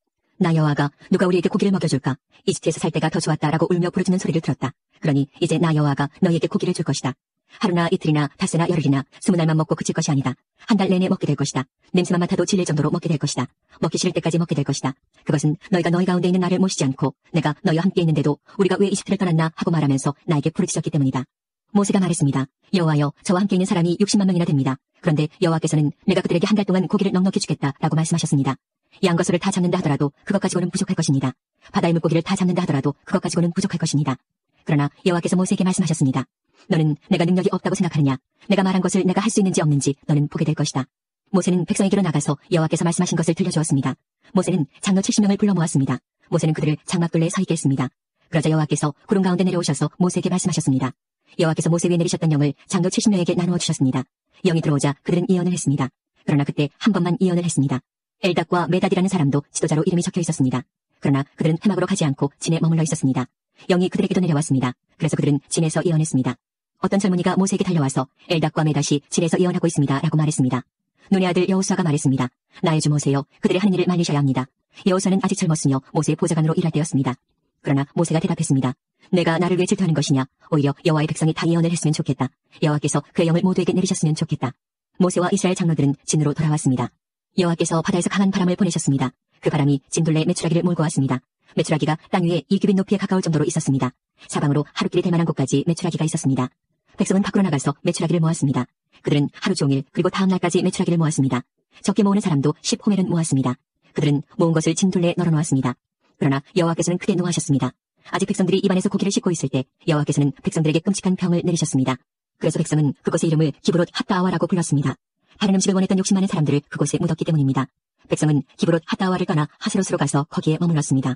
나 여호와가 누가 우리에게 고기를 먹여줄까? 이집트에서 살 때가 더 좋았다라고 울며 부르짖는 소리를 들었다. 그러니 이제 나 여호와가 너희에게 고기를 줄 것이다. 하루나 이틀이나 닷새나 열흘이나 20날만 먹고 그칠 것이 아니다. 한 달 내내 먹게 될 것이다. 냄새만 맡아도 질릴 정도로 먹게 될 것이다. 먹기 싫을 때까지 먹게 될 것이다. 그것은 너희가 너희 가운데 있는 나를 모시지 않고 내가 너희와 함께 있는데도 우리가 왜 이집트를 떠났나 하고 말하면서 나에게 부르짖었기 때문이다. 모세가 말했습니다. 여호와여 저와 함께 있는 사람이 60만 명이나 됩니다. 그런데 여호와께서는 내가 그들에게 한 달 동안 고기를 넉넉히 주겠다라고 말씀하셨습니다. 양거소를 다 잡는다 하더라도 그것 가지고는 부족할 것입니다. 바다의 물고기를 다 잡는다 하더라도 그것 가지고는 부족할 것입니다. 그러나 여호와께서 모세에게 말씀하셨습니다. 너는 내가 능력이 없다고 생각하느냐? 내가 말한 것을 내가 할 수 있는지 없는지 너는 보게 될 것이다. 모세는 백성에게로 나가서 여호와께서 말씀하신 것을 들려주었습니다. 모세는 장로 70명을 불러 모았습니다. 모세는 그들을 장막둘레에 서 있게 했습니다. 그러자 여호와께서 구름 가운데 내려오셔서 모세에게 말씀하셨습니다. 여호와께서 모세 위에 내리셨던 영을 장로 70명에게 나누어 주셨습니다. 영이 들어오자 그들은 예언을 했습니다. 그러나 그때 한 번만 예언을 했습니다. 엘닷과 메닷이라는 사람도 지도자로 이름이 적혀 있었습니다. 그러나 그들은 회막으로 가지 않고 진에 머물러 있었습니다. 영이 그들에게도 내려왔습니다. 그래서 그들은 진에서 예언했습니다. 어떤 젊은이가 모세에게 달려와서 엘닷과 메닷이 진에서 예언하고 있습니다. 라고 말했습니다. 눈의 아들 여호수아가 말했습니다. 나의 주 모세여 그들의 하는 일을 말리셔야 합니다. 여호수아는 아직 젊었으며 모세의 보좌관으로 일할 때였습니다. 그러나 모세가 대답했습니다. 내가 나를 왜 질투하는 것이냐. 오히려 여호와의 백성이 다 예언을 했으면 좋겠다. 여호와께서 그의 영을 모두에게 내리셨으면 좋겠다. 모세와 이스라엘 장로들은 진으로 돌아왔습니다. 여호와께서 바다에서 강한 바람을 보내셨습니다. 그 바람이 진둘레 메추라기를 몰고 왔습니다. 메추라기가 땅 위에 2규빗 높이에 가까울 정도로 있었습니다. 사방으로 하루길이 될 만한 곳까지 메추라기가 있었습니다. 백성은 밖으로 나가서 메추라기를 모았습니다. 그들은 하루 종일 그리고 다음 날까지 메추라기를 모았습니다. 적게 모으는 사람도 10호멜은 모았습니다. 그들은 모은 것을 진둘레에 널어놓았습니다. 그러나 여호와께서는 크게 노하셨습니다. 아직 백성들이 입안에서 고기를 씻고 있을 때 여호와께서는 백성들에게 끔찍한 병을 내리셨습니다. 그래서 백성은 그곳의 이름을 기브롯 핫다아와라고 불렀습니다. 다른 음식을 원했던 욕심 많은 사람들을 그곳에 묻었기 때문입니다. 백성은 기브롯 핫다아와를 떠나 하스롯으로 가서 거기에 머물렀습니다.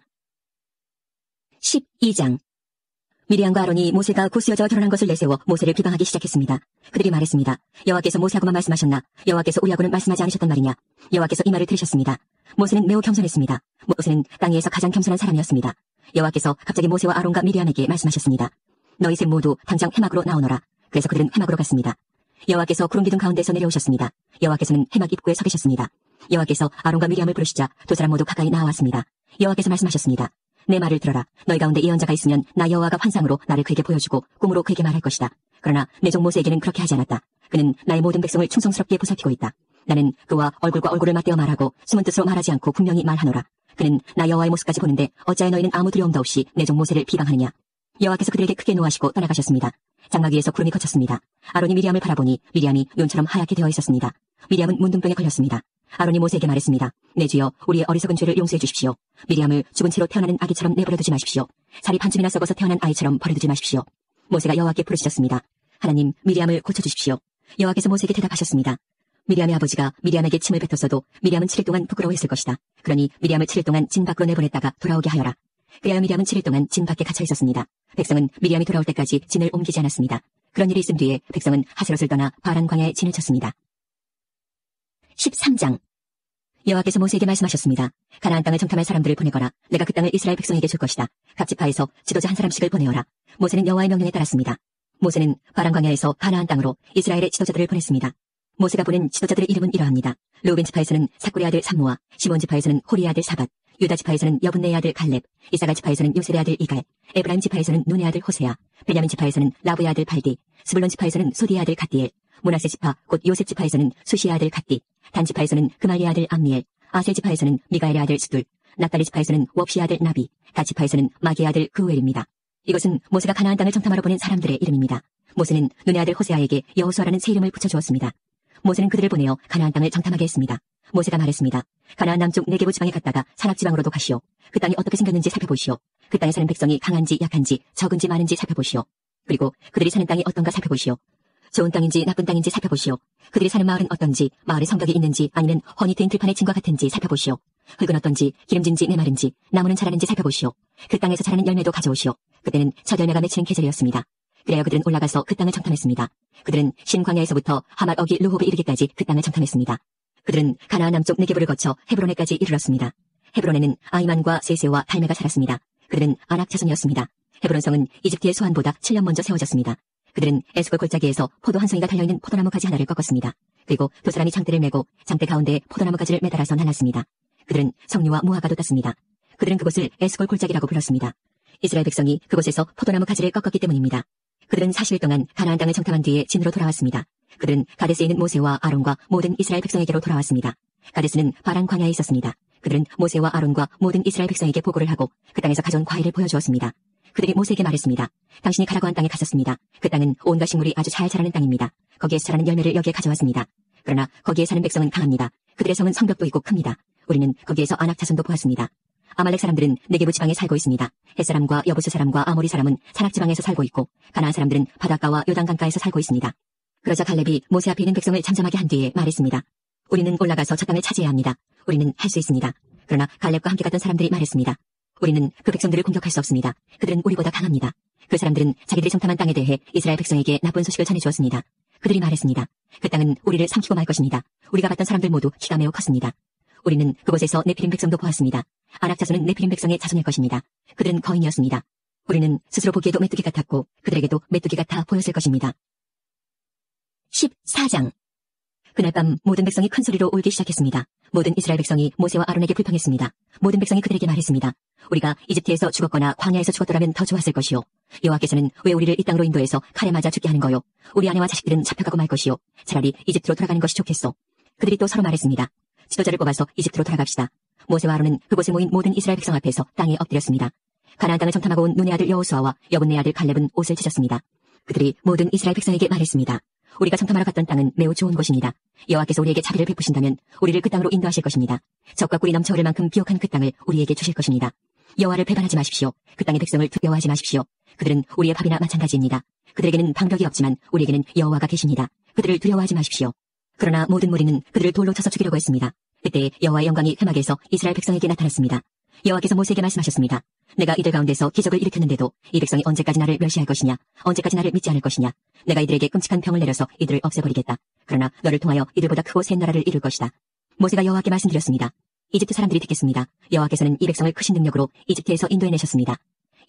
12장. 미리암과 아론이 모세가 구스여자와 결혼한 것을 내세워 모세를 비방하기 시작했습니다. 그들이 말했습니다. 여호와께서 모세하고만 말씀하셨나? 여호와께서 우리하고는 말씀하지 않으셨단 말이냐? 여호와께서 이 말을 들으셨습니다. 모세는 매우 겸손했습니다. 모세는 땅 위에서 가장 겸손한 사람이었습니다. 여호와께서 갑자기 모세와 아론과 미리암에게 말씀하셨습니다. 너희 셋 모두 당장 해막으로 나오너라. 그래서 그들은 해막으로 갔습니다. 여호와께서 구름 기둥 가운데서 내려오셨습니다. 여호와께서는 해막 입구에 서 계셨습니다. 여호와께서 아론과 미리암을 부르시자 두 사람 모두 가까이 나와왔습니다. 여호와께서 말씀하셨습니다. 내 말을 들어라. 너희 가운데 예언자가 있으면 나 여호와가 환상으로 나를 그에게 보여주고 꿈으로 그에게 말할 것이다. 그러나 내 종 모세에게는 그렇게 하지 않았다. 그는 나의 모든 백성을 충성스럽게 보살피고 있다. 나는 그와 얼굴과 얼굴을 맞대어 말하고 숨은 뜻으로 말하지 않고 분명히 말하노라. 그는 나 여호와의 모습까지 보는데 어찌하여 너희는 아무 두려움도 없이 내 종 모세를 비방하느냐. 여호와께서 그들에게 크게 노하시고 떠나가셨습니다. 장막 위에서 구름이 걷혔습니다. 아론이 미리암을 바라보니 미리암이 눈처럼 하얗게 되어 있었습니다. 미리암은 문둥병에 걸렸습니다. 아론이 모세에게 말했습니다. 내 주여, 우리의 어리석은 죄를 용서해 주십시오. 미리암을 죽은 채로 태어나는 아기처럼 내버려두지 마십시오. 살이 반쯤이나 썩어서 태어난 아이처럼 버려두지 마십시오. 모세가 여호와께 부르짖었습니다. 하나님, 미리암을 고쳐주십시오. 여호와께서 모세에게 대답하셨습니다. 미리암의 아버지가 미리암에게 침을 뱉었어도 미리암은 7일 동안 부끄러워했을 것이다. 그러니 미리암을 7일 동안 진 밖으로 내보냈다가 돌아오게 하여라. 그래야 미리암은 7일 동안 진 밖에 갇혀 있었습니다. 백성은 미리암이 돌아올 때까지 진을 옮기지 않았습니다. 그런 일이 있은 뒤에 백성은 하스롯을 떠나 바란 광야에 진을 쳤습니다. 13장. 여호와께서 모세에게 말씀하셨습니다. 가나안 땅을 정탐할 사람들을 보내거라. 내가 그 땅을 이스라엘 백성에게 줄 것이다. 각 지파에서 지도자 한 사람씩을 보내어라. 모세는 여호와의 명령에 따랐습니다. 모세는 바란 광야에서 가나안 땅으로 이스라엘의 지도자들을 보냈습니다. 모세가 보낸 지도자들의 이름은 이러합니다. 르우벤 지파에서는 삭구리 아들 삼무아, 시몬 지파에서는 호리의 아들 사밧, 유다 지파에서는 여분네의 아들 갈렙, 이사갈 지파에서는 요셉의 아들 이갈, 에브라임 지파에서는 눈의 아들 호세아, 베냐민 지파에서는 라브의 아들 발디, 스불론 지파에서는 소디의 아들 갓디엘, 므낫세 지파 곧 요셉 지파에서는 수시의 아들 갓디, 단 지파에서는 그말리의 아들 암미엘, 아셀 지파에서는 미가엘의 아들 스둘, 납달리 지파에서는 웁시의 아들 나비, 갓 지파에서는 마기의 아들 그우엘입니다. 이것은 모세가 가나안 땅을 정탐하러 보낸 사람들의 이름입니다. 모세는 눈의 아들 호세아에게 여호수아라는 새 이름을 붙여주었습니다. 모세는 그들을 보내어 가나안 땅을 정탐하게 했습니다. 모세가 말했습니다. 가나안 남쪽 네게부 지방에 갔다가 산악 지방으로도 가시오. 그 땅이 어떻게 생겼는지 살펴보시오. 그 땅에 사는 백성이 강한지 약한지 적은지 많은지 살펴보시오. 그리고 그들이 사는 땅이 어떤가 살펴보시오. 좋은 땅인지 나쁜 땅인지 살펴보시오. 그들이 사는 마을은 어떤지, 마을에 성벽이 있는지 아니면 훤히 트인 들판의 진과 같은지 살펴보시오. 흙은 어떤지, 기름진지 메마른지, 나무는 자라는지 살펴보시오. 그 땅에서 자라는 열매도 가져오시오. 그때는 첫 열매가 맺히는 계절이었습니다. 그래야 그들은 올라가서 그 땅을 정탐했습니다. 그들은 신광야에서부터 하맛 어기 르홉에 이르기까지 그 땅을 정탐했습니다. 그들은 가나안 남쪽 네게부를 거쳐 헤브론에까지 이르렀습니다. 헤브론에는 아이만과 세세와 달메가 살았습니다. 그들은 아낙 자손이었습니다. 헤브론 성은 이집트의 소환보다 7년 먼저 세워졌습니다. 그들은 에스골 골짜기에서 포도 한 송이가 달려있는 포도나무 가지 하나를 꺾었습니다. 그리고 두 사람이 장대를 메고 장대 가운데에 포도나무 가지를 매달아서 날랐습니다. 그들은 석류와 무화과 돋았습니다. 그들은 그곳을 에스골 골짜기라고 불렀습니다. 이스라엘 백성이 그곳에서 포도나무 가지를 꺾었기 때문입니다. 그들은 40일 동안 가나안 땅을 정탐한 뒤에 진으로 돌아왔습니다. 그들은 가데스에 있는 모세와 아론과 모든 이스라엘 백성에게로 돌아왔습니다. 가데스는 바란 광야에 있었습니다. 그들은 모세와 아론과 모든 이스라엘 백성에게 보고를 하고 그 땅에서 가져온 과일을 보여주었습니다. 그들이 모세에게 말했습니다. 당신이 가라고 한 땅에 갔었습니다. 그 땅은 온갖 식물이 아주 잘 자라는 땅입니다. 거기에서 자라는 열매를 여기에 가져왔습니다. 그러나 거기에 사는 백성은 강합니다. 그들의 성은 성벽도 있고 큽니다. 우리는 거기에서 아낙 자손도 보았습니다. 아말렉 사람들은 네게부 지방에 살고 있습니다. 헷사람과 여부스 사람과 아모리 사람은 산악 지방에서 살고 있고 가나안 사람들은 바닷가와 요단강가에서 살고 있습니다. 그러자 갈렙이 모세 앞에 있는 백성을 잠잠하게 한 뒤에 말했습니다. 우리는 올라가서 저 땅을 차지해야 합니다. 우리는 할 수 있습니다. 그러나 갈렙과 함께 갔던 사람들이 말했습니다. 우리는 그 백성들을 공격할 수 없습니다. 그들은 우리보다 강합니다. 그 사람들은 자기들이 정탐한 땅에 대해 이스라엘 백성에게 나쁜 소식을 전해주었습니다. 그들이 말했습니다. 그 땅은 우리를 삼키고 말 것입니다. 우리가 봤던 사람들 모두 키가 매우 컸습니다. 우리는 그곳에서 네피림 백성도 보았습니다. 아낙 자손은 네피림 백성의 자손일 것입니다. 그들은 거인이었습니다. 우리는 스스로 보기에도 메뚜기 같았고 그들에게도 메뚜기 같아 보였을 것입니다. 14장. 그날 밤 모든 백성이 큰 소리로 울기 시작했습니다. 모든 이스라엘 백성이 모세와 아론에게 불평했습니다. 모든 백성이 그들에게 말했습니다. 우리가 이집트에서 죽었거나 광야에서 죽었더라면 더 좋았을 것이요. 여호와께서는 왜 우리를 이 땅으로 인도해서 칼에 맞아 죽게 하는 거요? 우리 아내와 자식들은 잡혀가고 말 것이요. 차라리 이집트로 돌아가는 것이 좋겠소. 그들이 또 서로 말했습니다. 지도자를 뽑아서 이집트로 돌아갑시다. 모세와 아론은 그곳에 모인 모든 이스라엘 백성 앞에서 땅에 엎드렸습니다. 가나안 땅을 정탐하고 온 눈의 아들 여호수아와 여분의 아들 갈렙은 옷을 찢었습니다. 그들이 모든 이스라엘 백성에게 말했습니다. 우리가 정탐하러 갔던 땅은 매우 좋은 곳입니다. 여호와께서 우리에게 자비를 베푸신다면 우리를 그 땅으로 인도하실 것입니다. 적과 꿀이 넘쳐 흐를 만큼 비옥한 그 땅을 우리에게 주실 것입니다. 여호와를 배반하지 마십시오. 그 땅의 백성을 두려워하지 마십시오. 그들은 우리의 밥이나 마찬가지입니다. 그들에게는 방벽이 없지만 우리에게는 여호와가 계십니다. 그들을 두려워하지 마십시오. 그러나 모든 무리는 그들을 돌로 쳐서 죽이려고 했습니다. 그때 여호와의 영광이 회막에서 이스라엘 백성에게 나타났습니다. 여호와께서 모세에게 말씀하셨습니다. 내가 이들 가운데서 기적을 일으켰는데도 이 백성이 언제까지 나를 멸시할 것이냐, 언제까지 나를 믿지 않을 것이냐. 내가 이들에게 끔찍한 병을 내려서 이들을 없애버리겠다. 그러나 너를 통하여 이들보다 크고 센 나라를 이룰 것이다. 모세가 여호와께 말씀드렸습니다. 이집트 사람들이 듣겠습니다. 여호와께서는 이 백성을 크신 능력으로 이집트에서 인도해내셨습니다.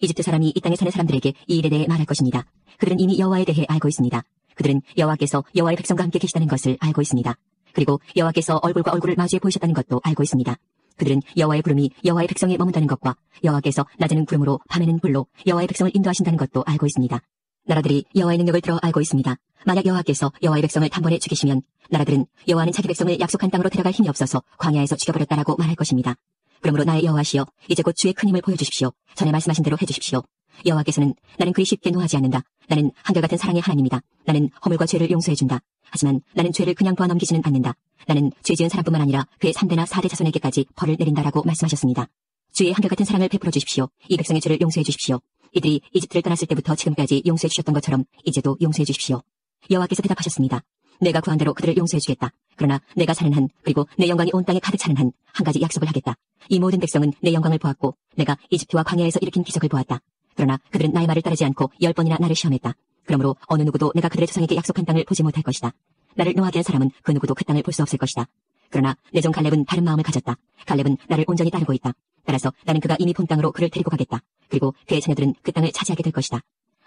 이집트 사람이 이 땅에 사는 사람들에게 이 일에 대해 말할 것입니다. 그들은 이미 여호와에 대해 알고 있습니다. 그들은 여호와께서 여호와의 백성과 함께 계시다는 것을 알고 있습니다. 그리고 여호와께서 얼굴과 얼굴을 마주해 보이셨다는 것도 알고 있습니다. 그들은 여호와의 구름이 여호와의 백성에 머문다는 것과 여호와께서 낮에는 구름으로 밤에는 불로 여호와의 백성을 인도하신다는 것도 알고 있습니다. 나라들이 여호와의 능력을 들어 알고 있습니다. 만약 여호와께서 여호와의 백성을 단번에 죽이시면 나라들은 여호와는 자기 백성을 약속한 땅으로 데려갈 힘이 없어서 광야에서 죽여버렸다라고 말할 것입니다. 그러므로 나의 여호와시여, 이제 곧 주의 큰 힘을 보여주십시오. 전에 말씀하신 대로 해주십시오. 여호와께서는 나는 그리 쉽게 노하지 않는다. 나는 한결같은 사랑의 하나님이다. 나는 허물과 죄를 용서해준다. 하지만 나는 죄를 그냥 보아 넘기지는 않는다. 나는 죄 지은 사람뿐만 아니라 그의 3대나 4대 자손에게까지 벌을 내린다라고 말씀하셨습니다. 주의 한결같은 사랑을 베풀어 주십시오. 이 백성의 죄를 용서해 주십시오. 이들이 이집트를 떠났을 때부터 지금까지 용서해 주셨던 것처럼 이제도 용서해 주십시오. 여호와께서 대답하셨습니다. 내가 구한 대로 그들을 용서해 주겠다. 그러나 내가 사는 한, 그리고 내 영광이 온 땅에 가득 차는 한, 한 가지 약속을 하겠다. 이 모든 백성은 내 영광을 보았고 내가 이집트와 광야에서 일으킨 기적을 보았다. 그러나 그들은 나의 말을 따르지 않고 10번이나 나를 시험했다. 그러므로 어느 누구도 내가 그들의 조상에게 약속한 땅을 보지 못할 것이다. 나를 노하게 한 사람은 그 누구도 그 땅을 볼 수 없을 것이다. 그러나 내 종 갈렙은 다른 마음을 가졌다. 갈렙은 나를 온전히 따르고 있다. 따라서 나는 그가 이미 본 땅으로 그를 데리고 가겠다. 그리고 그의 자녀들은 그 땅을 차지하게 될 것이다.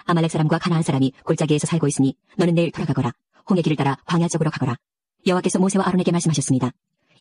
아말렉 사람과 가나안 사람이 골짜기에서 살고 있으니 너는 내일 돌아가거라. 홍해 길을 따라 광야 쪽으로 가거라. 여호와께서 모세와 아론에게 말씀하셨습니다.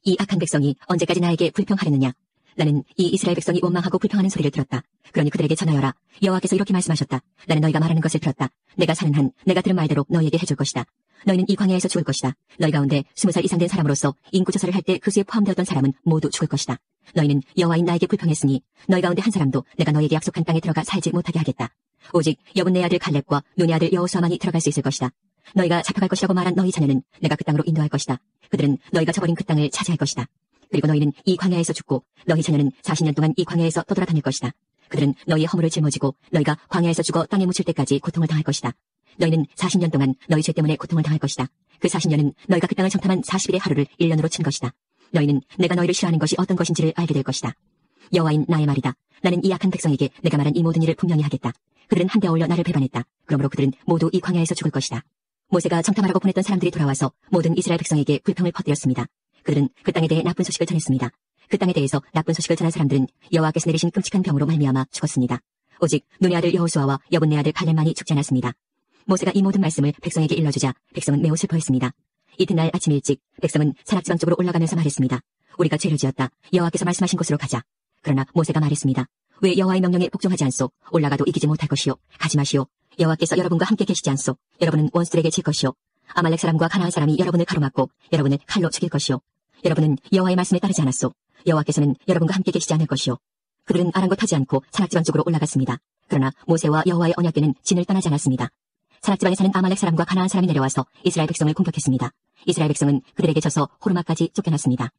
이 악한 백성이 언제까지 나에게 불평하려느냐. 나는 이 이스라엘 백성이 원망하고 불평하는 소리를 들었다. 그러니 그들에게 전하여라. 여호와께서 이렇게 말씀하셨다. 나는 너희가 말하는 것을 들었다. 내가 사는 한 내가 들은 말대로 너희에게 해줄 것이다. 너희는 이 광야에서 죽을 것이다. 너희 가운데 20살 이상 된 사람으로서 인구조사를 할 때 그 수에 포함되었던 사람은 모두 죽을 것이다. 너희는 여호와인 나에게 불평했으니 너희 가운데 한 사람도 내가 너희에게 약속한 땅에 들어가 살지 못하게 하겠다. 오직 여분네 아들 갈렙과 눈의 아들 여호수아만이 들어갈 수 있을 것이다. 너희가 잡혀갈 것이라고 말한 너희 자녀는 내가 그 땅으로 인도할 것이다. 그들은 너희가 저버린 그 땅을 차지할 것이다. 그리고 너희는 이 광야에서 죽고 너희 자녀는 40년 동안 이 광야에서 떠돌아다닐 것이다. 그들은 너희의 허물을 짊어지고 너희가 광야에서 죽어 땅에 묻힐 때까지 고통을 당할 것이다. 너희는 40년 동안 너희 죄 때문에 고통을 당할 것이다. 그 40년은 너희가 그 땅을 정탐한 40일의 하루를 1년으로 친 것이다. 너희는 내가 너희를 싫어하는 것이 어떤 것인지를 알게 될 것이다. 여호와인 나의 말이다. 나는 이 악한 백성에게 내가 말한 이 모든 일을 분명히 하겠다. 그들은 한데 어울려 나를 배반했다. 그러므로 그들은 모두 이 광야에서 죽을 것이다. 모세가 정탐하라고 보냈던 사람들이 돌아와서 모든 이스라엘 백성에게 불평을 퍼뜨렸습니다. 그들은 그 땅에 대해 나쁜 소식을 전했습니다. 그 땅에 대해서 나쁜 소식을 전한 사람들은 여호와께서 내리신 끔찍한 병으로 말미암아 죽었습니다. 오직 눈의 아들 여호수아와 여분네 아들 갈렙만이 죽지 않았습니다. 모세가 이 모든 말씀을 백성에게 일러주자 백성은 매우 슬퍼했습니다. 이튿날 아침 일찍 백성은 산악지방 쪽으로 올라가면서 말했습니다. 우리가 죄를 지었다. 여호와께서 말씀하신 곳으로 가자. 그러나 모세가 말했습니다. 왜 여호와의 명령에 복종하지 않소? 올라가도 이기지 못할 것이요. 가지 마시오. 여호와께서 여러분과 함께 계시지 않소. 여러분은 원수들에게 질 것이요. 아말렉 사람과 가나안 사람이 여러분을 가로막고 여러분을 칼로 죽일 것이요. 여러분은 여호와의 말씀에 따르지 않았소. 여호와께서는 여러분과 함께 계시지 않을 것이요. 그들은 아랑곳하지 않고 산악지방 쪽으로 올라갔습니다. 그러나 모세와 여호와의 언약궤는 진을 떠나지 않았습니다. 산악지방에 사는 아말렉 사람과 가나안 사람이 내려와서 이스라엘 백성을 공격했습니다. 이스라엘 백성은 그들에게 져서 호르마까지 쫓겨났습니다.